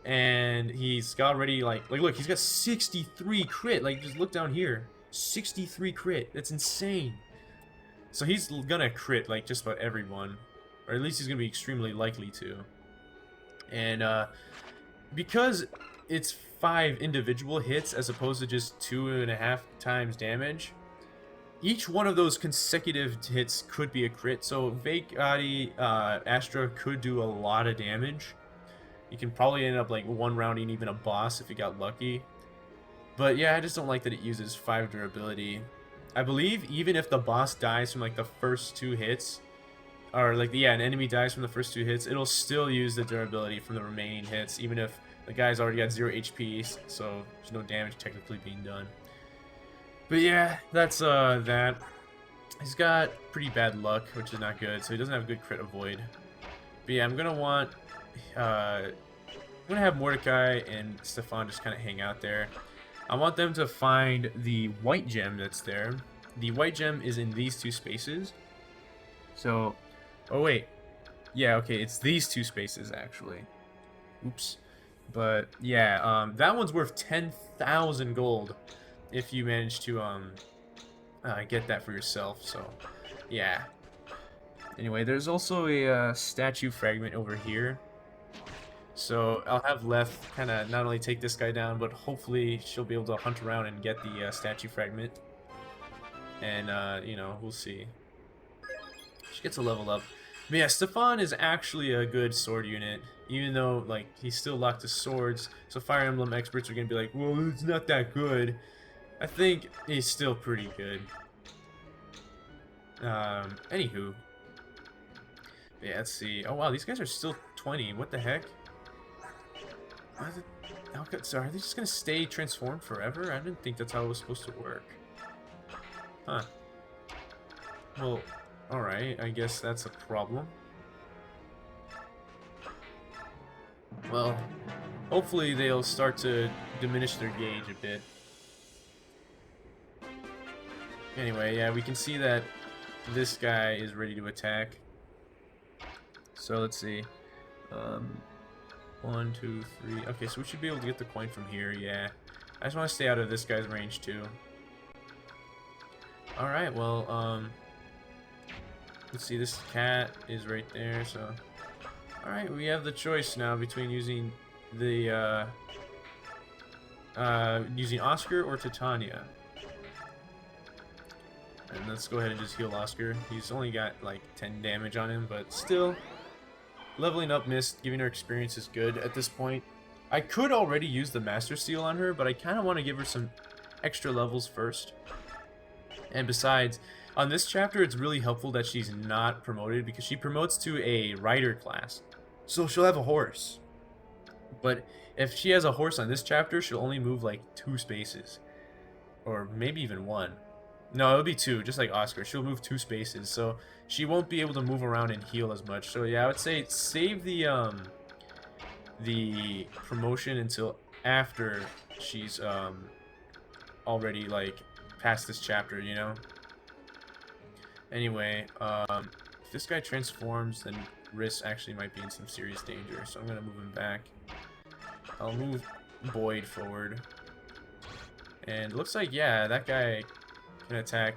and he's got already like look, he's got 63 crit. Like, just look down here, 63 crit. That's insane. So he's gonna crit like just about everyone, or at least he's gonna be extremely likely to. And because it's 5 individual hits as opposed to just 2.5 times damage, each one of those consecutive hits could be a crit. So Veikari Astra could do a lot of damage. You can probably end up like one-rounding even a boss if you got lucky. But yeah, I just don't like that it uses 5 durability. I believe even if the boss dies from like the first 2 hits, or like, yeah, an enemy dies from the first 2 hits, it'll still use the durability from the remaining hits, even if the guy's already got 0 HP, so there's no damage technically being done. But yeah, that's that. He's got pretty bad luck, which is not good, so he doesn't have good crit avoid. But yeah, I'm gonna have Mordecai and Stefan just kind of hang out there. I want them to find the white gem that's there. The white gem is in these 2 spaces. So, oh wait, yeah, okay, it's these 2 spaces actually. Oops. But yeah, that one's worth 10,000 gold if you manage to get that for yourself. So yeah. Anyway, there's also a statue fragment over here. So I'll have Lethe kind of not only take this guy down, but hopefully she'll be able to hunt around and get the statue fragment. And, you know, we'll see. She gets a level up. But yeah, Stefan is actually a good sword unit, even though, like, he's still locked to swords. So Fire Emblem experts are going to be like, well, it's not that good. I think he's still pretty good. Anywho. Yeah, let's see. Oh, wow, these guys are still 20. What the heck? So are they just gonna stay transformed forever? I didn't think that's how it was supposed to work. Huh. Well, alright, I guess that's a problem. Well, hopefully they'll start to diminish their gauge a bit. Anyway, yeah, we can see that this guy is ready to attack. So let's see. 1, 2, 3. Okay, so we should be able to get the coin from here, yeah. I just want to stay out of this guy's range, too. Alright, well, let's see, this cat is right there, so... Alright, we have the choice now between using the, using Oscar or Titania. And let's go ahead and just heal Oscar. He's only got, like, 10 damage on him, but still... Leveling up Mist, giving her experience is good at this point. I could already use the Master Seal on her, but I kind of want to give her some extra levels first. And besides, on this chapter, it's really helpful that she's not promoted because she promotes to a rider class. So she'll have a horse. But if she has a horse on this chapter, she'll only move like 2 spaces. Or maybe even 1. No, it'll be 2, just like Oscar. She'll move 2 spaces, so she won't be able to move around and heal as much. So yeah, I would say save the promotion until after she's already like past this chapter, you know. Anyway, if this guy transforms, then Riss actually might be in some serious danger. So I'm gonna move him back. I'll move Boyd forward. And looks like, yeah, that guy can attack.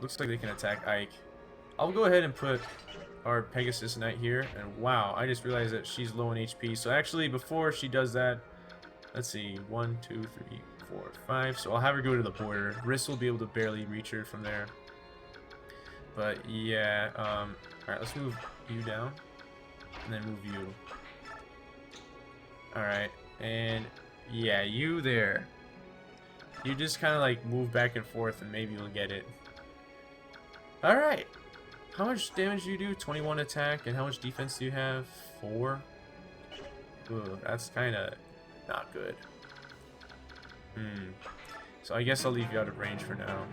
Looks like they can attack Ike. I'll go ahead and put our Pegasus Knight here. And wow, I just realized that she's low in HP. So actually, before she does that, let's see, 1, 2, 3, 4, 5. So I'll have her go to the border. Riss will be able to barely reach her from there. But yeah, alright, let's move you down. And then move you. Alright, and yeah, you there. You just kind of like move back and forth and maybe you'll get it. Alright. How much damage do you do? 21 attack. And how much defense do you have? 4? Ooh, that's kind of not good. So I guess I'll leave you out of range for now.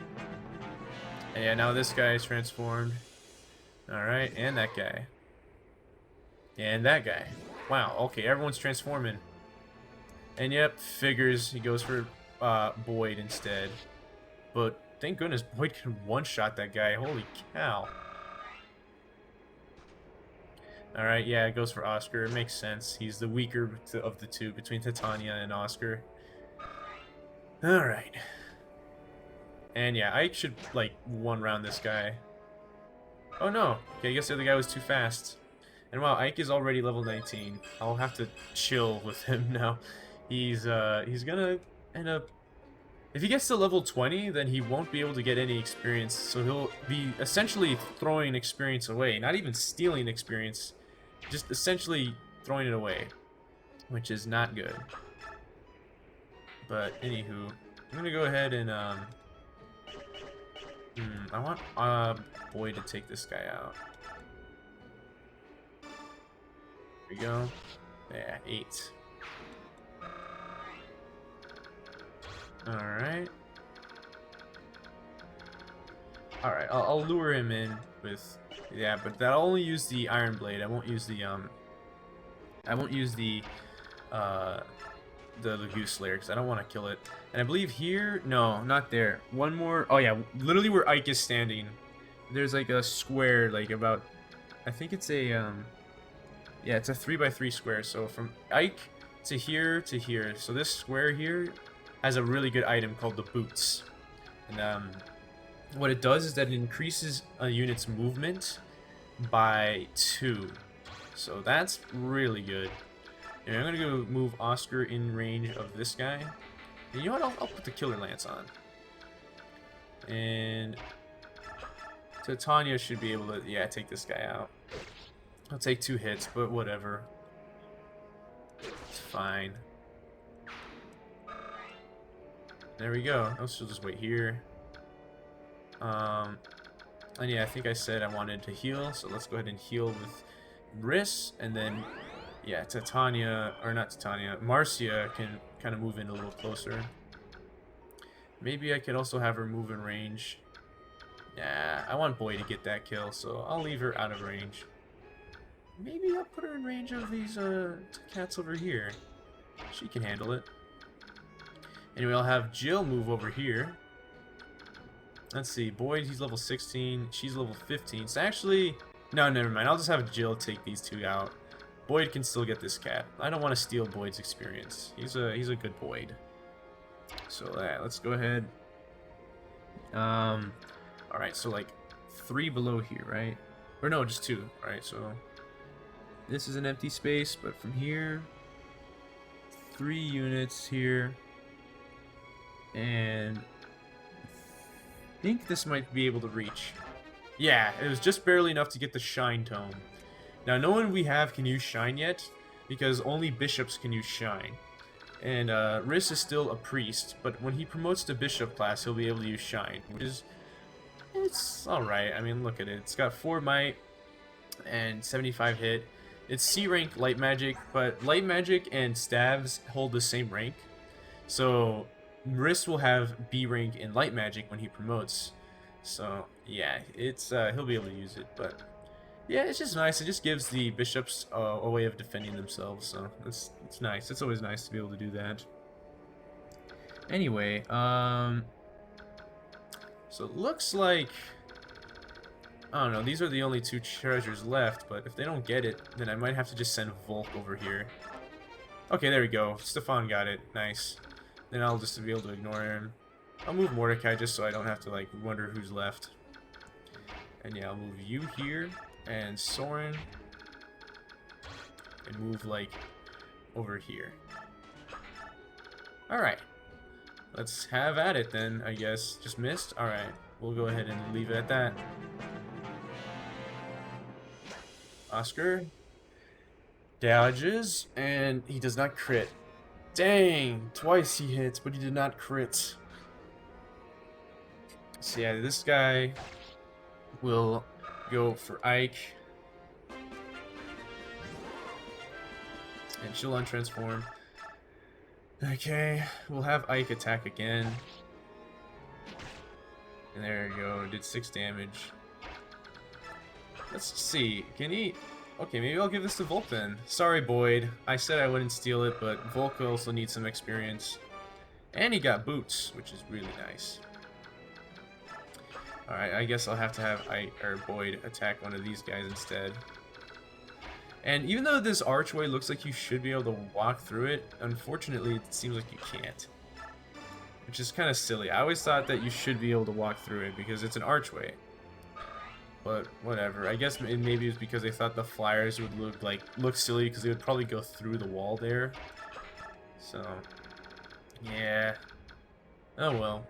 And yeah, now this guy is transformed. Alright, and that guy. And that guy. Wow, okay, everyone's transforming. And yep, figures he goes for Boyd instead. But thank goodness Boyd can one-shot that guy. Holy cow. Alright, yeah, it goes for Oscar. It makes sense. He's the weaker of the two between Titania and Oscar. Alright. And yeah, Ike should, like, one-round this guy. Oh no. Okay, I guess the other guy was too fast. And wow, Ike is already level 19. I'll have to chill with him now. He's gonna end up... If he gets to level 20, then he won't be able to get any experience. So he'll be essentially throwing experience away. Not even stealing experience. Just essentially throwing it away. Which is not good. But anywho, I'm gonna go ahead and I want Boyd to take this guy out. Here we go. Yeah, 8. Alright. Alright, I'll lure him in with... Yeah, but I'll only use the Iron Blade. I won't use the Goose Slayer, because I don't want to kill it. And I believe here... No, not there. One more... Oh, yeah. Literally where Ike is standing. There's like a square, like about... I think it's a... Yeah, it's a 3x3 square. So from Ike to here to here. So this square here has a really good item called the Boots. And what it does is that it increases a unit's movement by 2. So that's really good. And I'm gonna go move Oscar in range of this guy. And you know what? I'll put the Killer Lance on. And Titania should be able to, yeah, take this guy out. I'll take 2 hits, but whatever. It's fine. There we go. I'll still just wait here. And yeah, I think I said I wanted to heal, so let's go ahead and heal with Riss, and then yeah, Titania, or not Titania, Marcia can kind of move in a little closer. Maybe I could also have her move in range. Nah, I want Boyd to get that kill, so I'll leave her out of range. Maybe I'll put her in range of these cats over here. She can handle it. Anyway, I'll have Jill move over here. Let's see, Boyd, he's level 16, she's level 15. So actually, no, never mind. I'll just have Jill take these 2 out. Boyd can still get this cat. I don't want to steal Boyd's experience. He's a good Boyd. So let's go ahead. Alright, so like 3 below here, right? Or no, just 2. Alright, so this is an empty space, but from here, 3 units here. And I think this might be able to reach. Yeah, it was just barely enough to get the Shine Tome. Now, no one we have can use Shine yet, because only bishops can use Shine. And Riss is still a priest, but when he promotes to bishop class, he'll be able to use shine, which is, it's alright. I mean, look at it. It's got 4 might and 75 hit. It's C rank light magic, but light magic and staves hold the same rank. So Riss will have B rank in light magic when he promotes. So yeah, it's he'll be able to use it, but yeah, it's just nice. It just gives the bishops a way of defending themselves, so it's nice. It's always nice to be able to do that. Anyway, so it looks like, I don't know, these are the only 2 treasures left, but if they don't get it, then I might have to just send Volke over here. Okay, there we go. Stefan got it. Nice. Then I'll just be able to ignore him. I'll move Mordecai just so I don't have to, like, wonder who's left. And yeah, I'll move you here, and Soren, and move, like, over here. Alright. Let's have at it then, I guess. Just missed? Alright. We'll go ahead and leave it at that. Oscar dodges, and he does not crit. Dang! Twice he hits, but he did not crit. So yeah, this guy will go for Ike. And she'll untransform. Okay, we'll have Ike attack again. And there you go, did 6 damage. Let's see, can he... Okay, maybe I'll give this to Volke then. Sorry, Boyd. I said I wouldn't steal it, but Volke also needs some experience. And he got boots, which is really nice. Alright, I guess I'll have to have Boyd attack one of these guys instead. And even though this archway looks like you should be able to walk through it, unfortunately it seems like you can't. Which is kind of silly. I always thought that you should be able to walk through it because it's an archway. But whatever. I guess maybe it's because they thought the flyers would look silly because they would probably go through the wall there. So yeah. Oh well.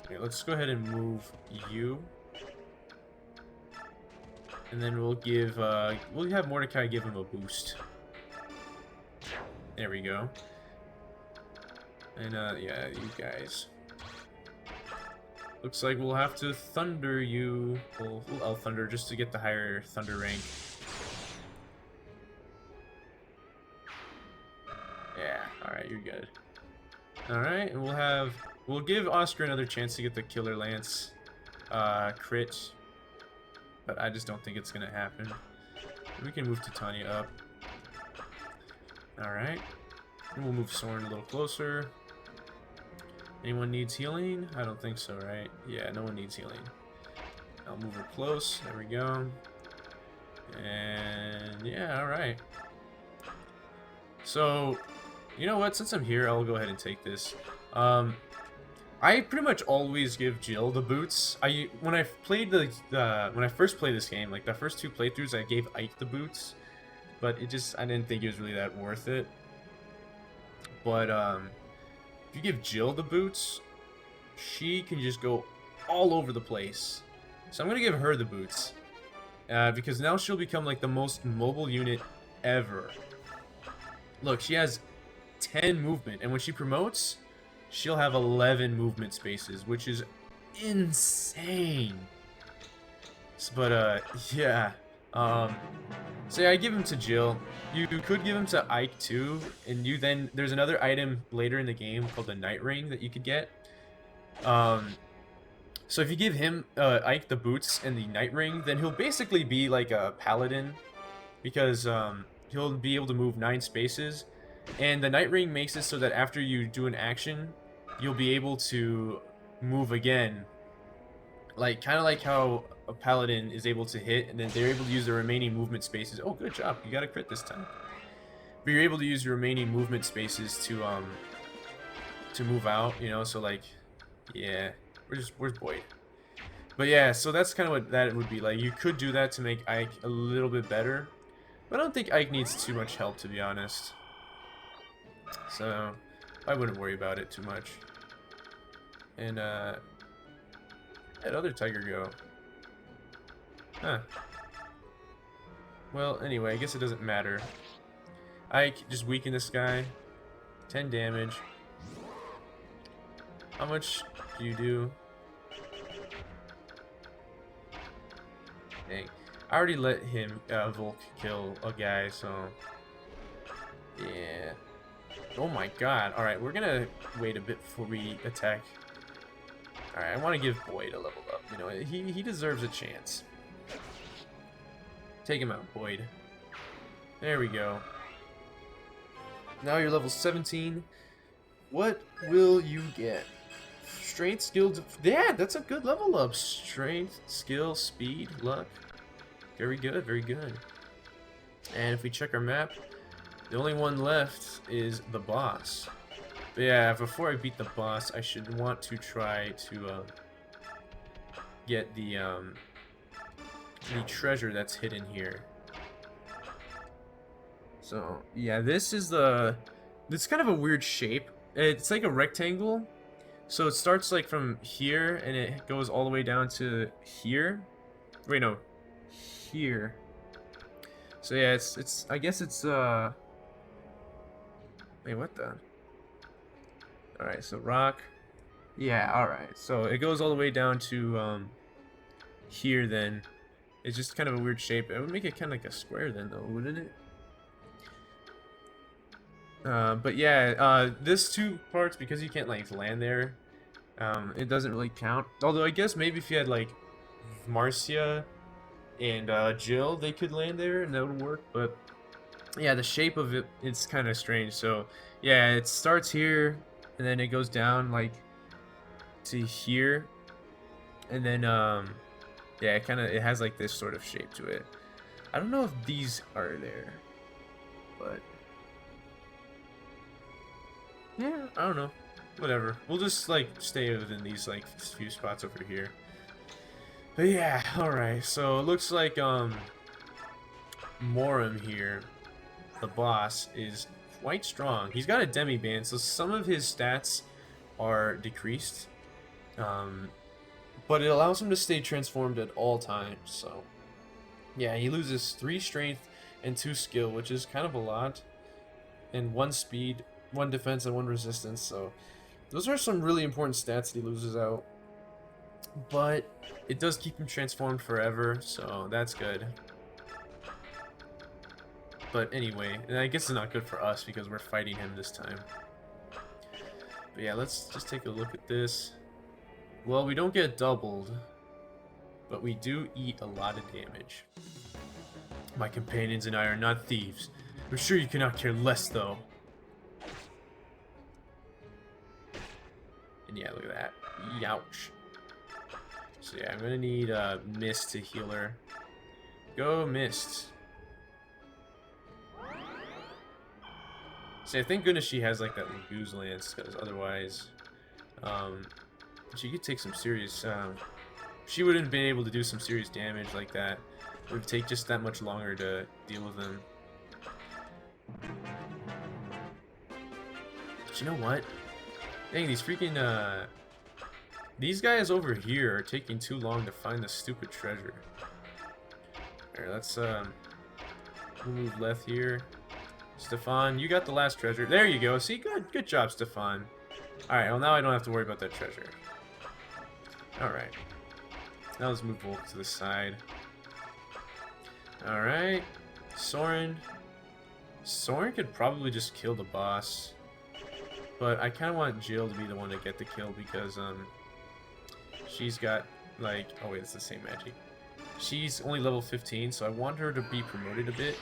Okay, let's go ahead and move you. And then we'll have Mordecai give him a boost. There we go. And yeah, you guys. Looks like we'll have to thunder you. We'll thunder just to get the higher thunder rank. Yeah, alright, you're good. Alright, and we'll give Oscar another chance to get the Killer Lance crit. But I just don't think it's gonna happen. We can move Titania up. Alright. And we'll move Soren a little closer. Anyone needs healing? I don't think so, right? Yeah, no one needs healing. I'll move her close. There we go. And yeah, alright. So, you know what? Since I'm here, I'll go ahead and take this. I pretty much always give Jill the boots. When I first played this game, like the first 2 playthroughs, I gave Ike the boots, but I didn't think it was really that worth it. But if you give Jill the boots, she can just go all over the place. So I'm gonna give her the boots because now she'll become like the most mobile unit ever. Look, she has 10 movement, and when she promotes, she'll have 11 movement spaces, which is insane. But yeah. So yeah, I give him to Jill. You could give him to Ike too, and there's another item later in the game called the Night Ring that you could get. So if you give him Ike the boots and the Night Ring, then he'll basically be like a paladin, because he'll be able to move 9 spaces, and the Night Ring makes it so that after you do an action, you'll be able to move again, like kind of like how a paladin is able to hit, and then they're able to use the remaining movement spaces. Oh, good job! You got a crit this time. But you're able to use your remaining movement spaces to move out. You know, so like, yeah, where's Boyd? But yeah, so that's kind of what that would be like. You could do that to make Ike a little bit better, but I don't think Ike needs too much help, to be honest. So I wouldn't worry about it too much. And where'd that other tiger go? Huh. Well, anyway, I guess it doesn't matter. Ike, just weaken this guy. 10 damage. How much do you do? Dang. I already let him, Volk, kill a guy, so... Yeah. Oh my god. Alright, we're gonna wait a bit before we attack. Alright, I want to give Boyd a level up. You know, he deserves a chance. Take him out, Boyd. There we go. Now you're level 17. What will you get? Strength, skill... Yeah, that's a good level up. Strength, skill, speed, luck. Very good, very good. And if we check our map, the only one left is the boss. But yeah, before I beat the boss, I should want to try to get the treasure that's hidden here. So yeah, this is it's kind of a weird shape. It's like a rectangle. So it starts like from here and it goes all the way down to here. Wait, no, here. So yeah, it's I guess it's wait, what the? Alright, so rock. Yeah, alright. So it goes all the way down to here then. It's just kind of a weird shape. It would make it kind of like a square then though, wouldn't it? But yeah, this two parts, because you can't like land there, it doesn't really count. Although I guess maybe if you had like Marcia and Jill, they could land there and that would work. But yeah, the shape of it's kind of strange. So yeah, it starts here and then it goes down like to here, and then yeah, it has like this sort of shape to it. I don't know if these are there, but yeah, I don't know. Whatever. We'll just like stay within these like few spots over here. But yeah, alright. So it looks like Morim here, the boss, is quite strong. He's got a demi-band, so some of his stats are decreased. But it allows him to stay transformed at all times. So yeah, he loses 3 strength and 2 skill, which is kind of a lot. And 1 speed, 1 defense, and 1 resistance. So those are some really important stats that he loses out. But it does keep him transformed forever, so that's good. But anyway, and I guess it's not good for us because we're fighting him this time. But yeah, let's just take a look at this. Well, we don't get doubled, but we do eat a lot of damage. My companions and I are not thieves. I'm sure you cannot care less, though. And yeah, look at that. Youch. So yeah, I'm gonna need Mist to heal her. Go, Mist. See, thank goodness she has like that Goose Lance, because otherwise, she could take some serious. She wouldn't have been able to do some serious damage like that. It would take just that much longer to deal with them. But you know what? Dang, these freaking these guys over here are taking too long to find the stupid treasure. Alright, let's move Lethe here. Stefan, you got the last treasure. There you go. See, good job, Stefan. Alright, well now I don't have to worry about that treasure. Alright. Now let's move Volk to the side. Alright. Soren. Soren could probably just kill the boss. But I kind of want Jill to be the one to get the kill because, she's got, like... Oh, wait, it's the same magic. She's only level 15, so I want her to be promoted a bit.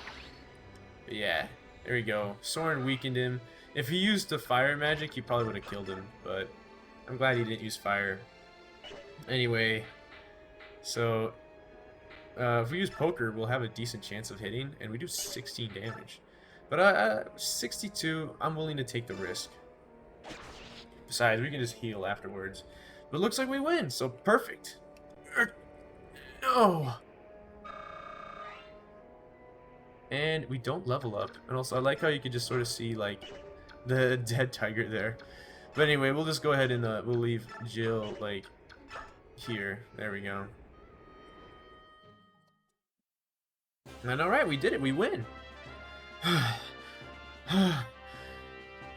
But yeah, there we go. Soren weakened him. If he used the fire magic, he probably would have killed him, but I'm glad he didn't use fire. Anyway, so if we use poker, we'll have a decent chance of hitting, and we do 16 damage. But 62, I'm willing to take the risk. Besides, we can just heal afterwards. But it looks like we win, so perfect. No! And we don't level up. And also, I like how you can just sort of see, like, the dead tiger there. But anyway, we'll just go ahead and we'll leave Jill, like, here. There we go. And alright, we did it. We win.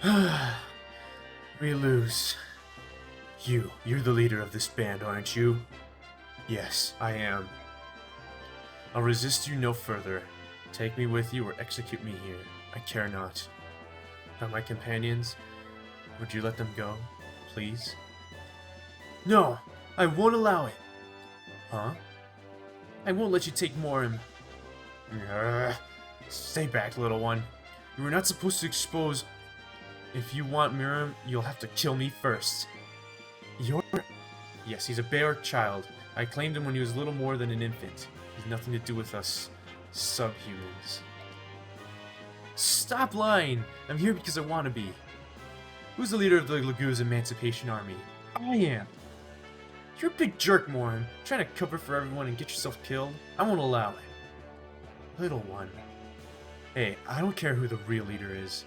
We lose. You're the leader of this band, aren't you? Yes, I am. I'll resist you no further. Take me with you or execute me here. I care not. Now my companions, would you let them go, please? No, I won't allow it. Huh? I won't let you take Morim. Stay back, little one. You were not supposed to expose... If you want Mirim, you'll have to kill me first. You're... Yes, he's a Beorc child. I claimed him when he was little more than an infant. He's nothing to do with us subhumans. Stop lying! I'm here because I want to be. Who's the leader of the Laguz Emancipation Army? I am. You're a big jerk, Morin. Trying to cover for everyone and get yourself killed? I won't allow it. Little one. Hey, I don't care who the real leader is.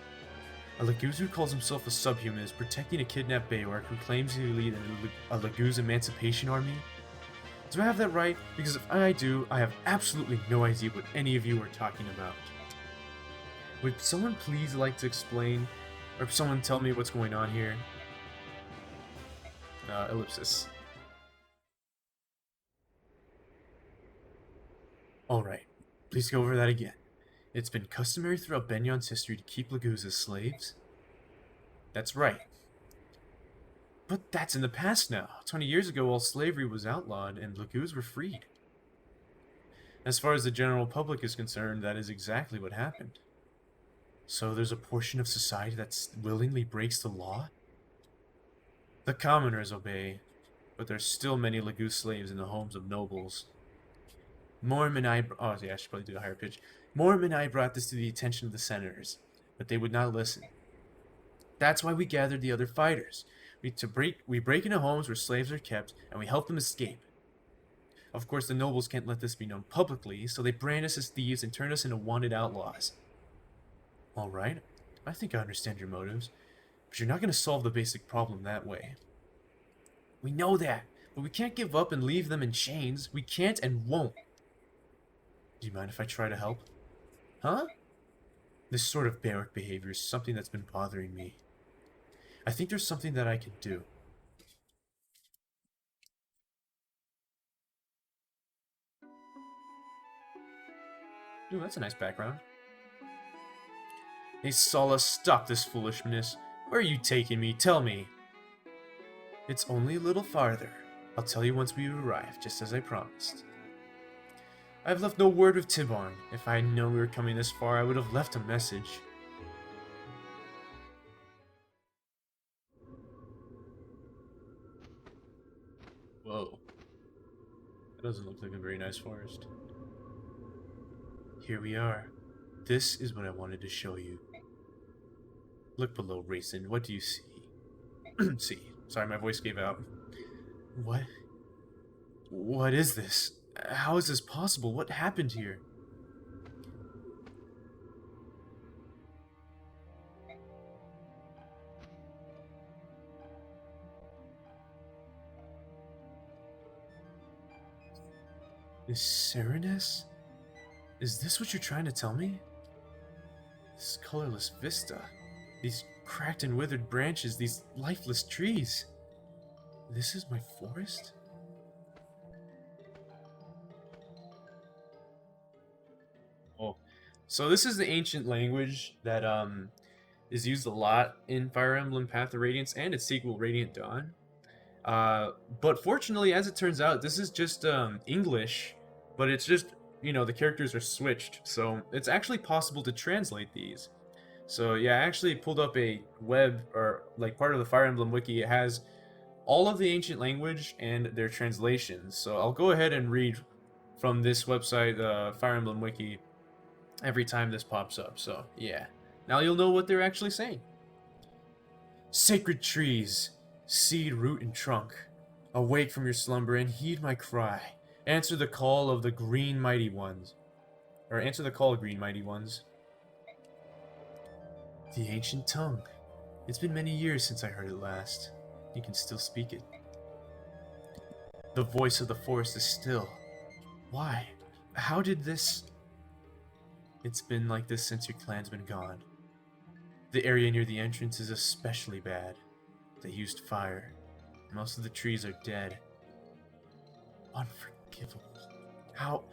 A Laguz who calls himself a subhuman is protecting a kidnapped Beorc who claims to lead a Laguz Emancipation Army? Do I have that right? Because if I do, I have absolutely no idea what any of you are talking about. Would someone please like to explain, or someone tell me what's going on here? Ellipsis. Alright, please go over that again. It's been customary throughout Benyon's history to keep Laguz as slaves? That's right. But that's in the past now. 20 years ago, all slavery was outlawed and Laguz were freed. As far as the general public is concerned, that is exactly what happened. So there's a portion of society that willingly breaks the law? The commoners obey, but there's still many Laguz slaves in the homes of nobles. Morim and I... Oh, yeah, I should probably do a higher pitch. Morim and I brought this to the attention of the senators, but they would not listen. That's why we gathered the other fighters. We break into homes where slaves are kept, and we help them escape. Of course, the nobles can't let this be known publicly, so they brand us as thieves and turn us into wanted outlaws. Alright, I think I understand your motives, but you're not going to solve the basic problem that way. We know that, but we can't give up and leave them in chains. We can't and won't. Do you mind if I try to help? Huh? This sort of Beorc behavior is something that's been bothering me. I think there's something that I can do. Ooh, that's a nice background. Hey, Sala, stop this foolishness. Where are you taking me? Tell me. It's only a little farther. I'll tell you once we arrive, just as I promised. I've left no word with Tibarn. If I had known we were coming this far, I would have left a message. Whoa. That doesn't look like a very nice forest. Here we are. This is what I wanted to show you. Look below, Raisin. What do you see? See. Sorry, my voice gave out. What? What is this? How is this possible? What happened here? Is Serenus? Is this what you're trying to tell me? This colorless vista, these cracked and withered branches, these lifeless trees. This is my forest? Oh, so this is the ancient language that is used a lot in Fire Emblem Path of Radiance and its sequel Radiant Dawn. But fortunately, as it turns out, this is just English, but it's just, you know, the characters are switched, so it's actually possible to translate these. So yeah, I actually pulled up a web, or like part of the Fire Emblem wiki. It has all of the ancient language and their translations. So I'll go ahead and read from this website, the Fire Emblem wiki, every time this pops up. So yeah, now you'll know what they're actually saying. Sacred trees, seed, root, and trunk, awake from your slumber and heed my cry. Answer the call of the green mighty ones. Or answer the call, green mighty ones. The ancient tongue. It's been many years since I heard it last. You can still speak it. The voice of the forest is still. Why? How did this... It's been like this since your clan's been gone. The area near the entrance is especially bad. They used fire. Most of the trees are dead. Unforgivable. How...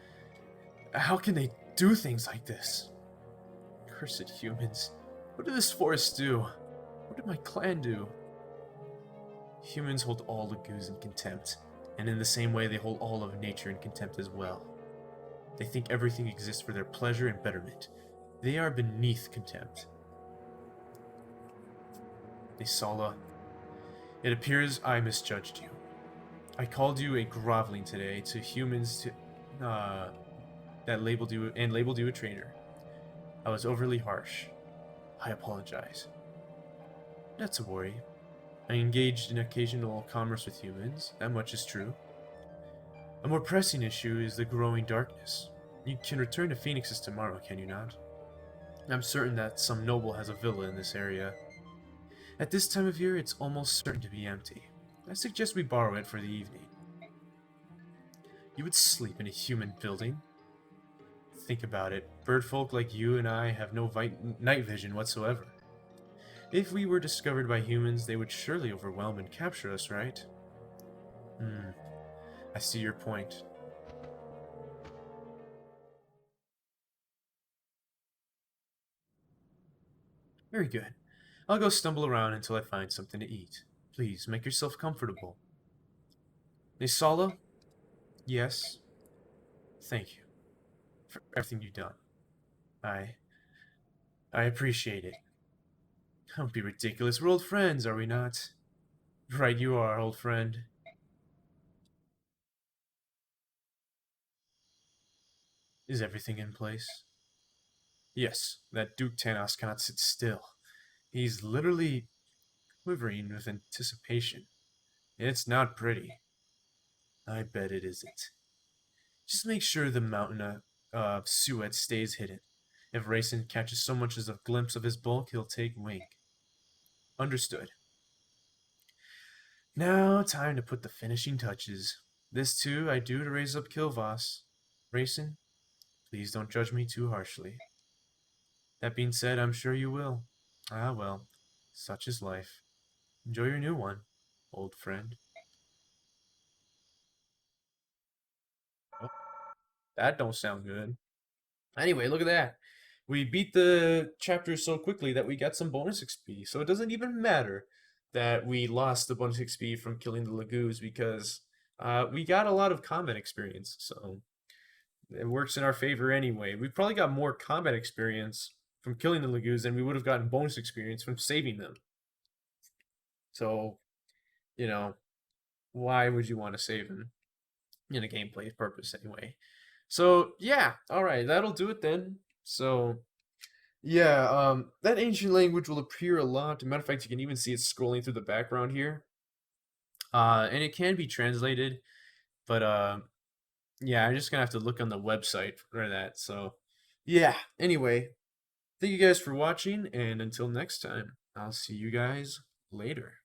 How can they do things like this? Cursed humans. What did this forest do? What did my clan do? Humans hold all Lagoos in contempt, and in the same way they hold all of nature in contempt as well. They think everything exists for their pleasure and betterment. They are beneath contempt. Nisala, it appears I misjudged you. I called you a groveling today to humans that labeled you a traitor. I was overly harsh. I apologize. Not to worry. I engaged in occasional commerce with humans, that much is true. A more pressing issue is the growing darkness. You can return to Phoenix's tomorrow, can you not? I'm certain that some noble has a villa in this area. At this time of year, it's almost certain to be empty. I suggest we borrow it for the evening. You would sleep in a human building? Think about it. Birdfolk like you and I have no night vision whatsoever. If we were discovered by humans, they would surely overwhelm and capture us, right? I see your point. Very good. I'll go stumble around until I find something to eat. Please, make yourself comfortable. Nisala? Yes? Thank you for everything you've done. I appreciate it. Don't be ridiculous. We're old friends, are we not? Right, you are, old friend. Is everything in place? Yes, that Duke Tanos cannot sit still. He's literally quivering with anticipation. It's not pretty. I bet it isn't. Just make sure the mountain of Suet stays hidden. If Rayson catches so much as a glimpse of his bulk, he'll take wing. Understood. Now, time to put the finishing touches. This, too, I do to raise up Kilvas. Rayson, please don't judge me too harshly. That being said, I'm sure you will. Ah, well, such is life. Enjoy your new one, old friend. Oh, that don't sound good. Anyway, look at that. We beat the chapter so quickly that we got some bonus XP. So it doesn't even matter that we lost the bonus XP from killing the Lagoos because we got a lot of combat experience. So it works in our favor anyway. We probably got more combat experience from killing the Lagoos than we would have gotten bonus experience from saving them. So, you know, why would you want to save them? In a gameplay purpose anyway. So yeah, alright, that'll do it then. So yeah, that ancient language will appear a lot. As a matter of fact, you can even see it scrolling through the background here. And it can be translated, but yeah, I'm just gonna have to look on the website for that. So yeah, anyway, thank you guys for watching, and until next time, I'll see you guys later.